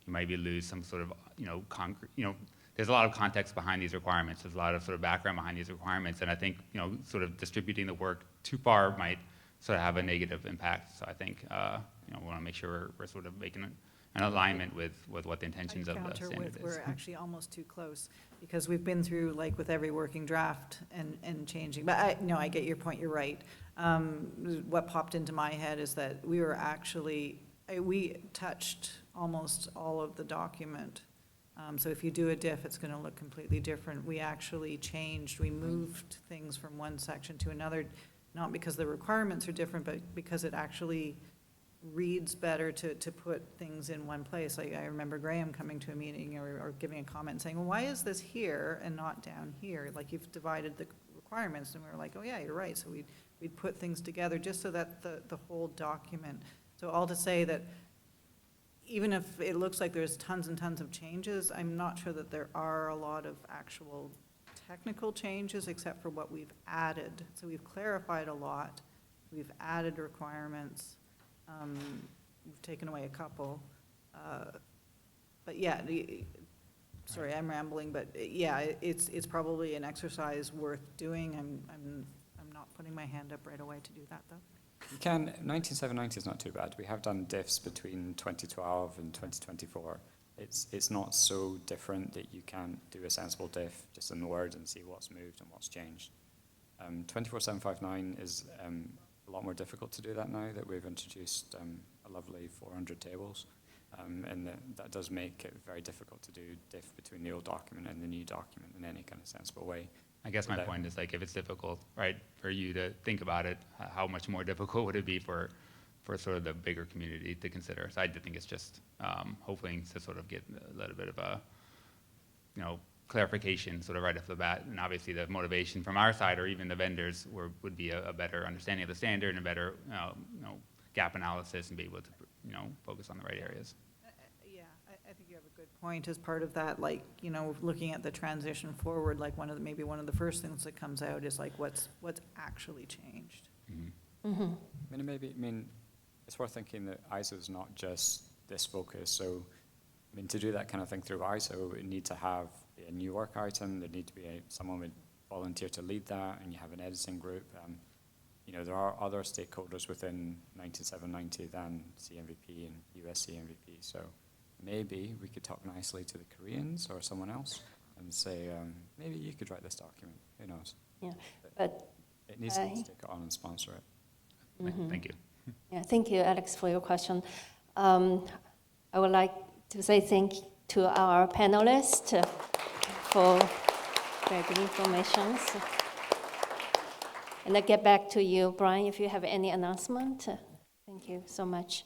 you maybe lose some sort of, concrete, there's a lot of context behind these requirements. There's a lot of sort of background behind these requirements. And I think, sort of distributing the work too far might sort of have a negative impact. So I think, we want to make sure we're sort of making an alignment with what the intentions of the standard is. We're actually almost too close, because we've been through, like with every working draft and changing. But I get your point, you're right. What popped into my head is that we touched almost all of the document. So if you do a diff, it's going to look completely different. We actually changed, we moved things from one section to another, not because the requirements are different, but because it actually reads better to put things in one place. Like I remember Graham coming to a meeting or giving a comment and saying, well, why is this here and not down here? Like, you've divided the requirements. And we were like, oh yeah, you're right. So we'd put things together just so that the whole document. So all to say that even if it looks like there's tons and tons of changes, I'm not sure that there are a lot of actual technical changes except for what we've added. So we've clarified a lot. We've added requirements. We've taken away a couple. But yeah, sorry, I'm rambling, but yeah, it's probably an exercise worth doing. I'm not putting my hand up right away to do that, though. You can, 19790 is not too bad. We have done diffs between 2012 and 2024. It's not so different that you can't do a sensible diff just in the Word and see what's moved and what's changed. 24759 is a lot more difficult to do that now that we've introduced a lovely 400 tables. And that does make it very difficult to do diff between the old document and the new document in any kind of sensible way. I guess my point is, like, if it's difficult, right, for you to think about it, how much more difficult would it be for sort of the bigger community to consider? So I think it's just hoping to sort of get a little bit of a, clarification sort of right off the bat. And obviously the motivation from our side or even the vendors would be a better understanding of the standard and a better gap analysis and be able to focus on the right areas. Yeah, I think you have a good point as part of that, like, looking at the transition forward, like maybe one of the first things that comes out is like what's actually changed. I mean, it's worth thinking that ISO is not just this focus. So, I mean, to do that kind of thing through ISO, we need to have a new work item. There need to be someone would volunteer to lead that, and you have an editing group. There are other stakeholders within 9790 than CMVP and US CMVP. So maybe we could talk nicely to the Koreans or someone else and say, maybe you could write this document. Who knows? Yeah, but it needs to take it on and sponsor it. Thank you. Yeah, thank you, Alex, for your question. I would like to say thank you to our panelists for very good information. And I get back to you, Brian, if you have any announcement. Thank you so much.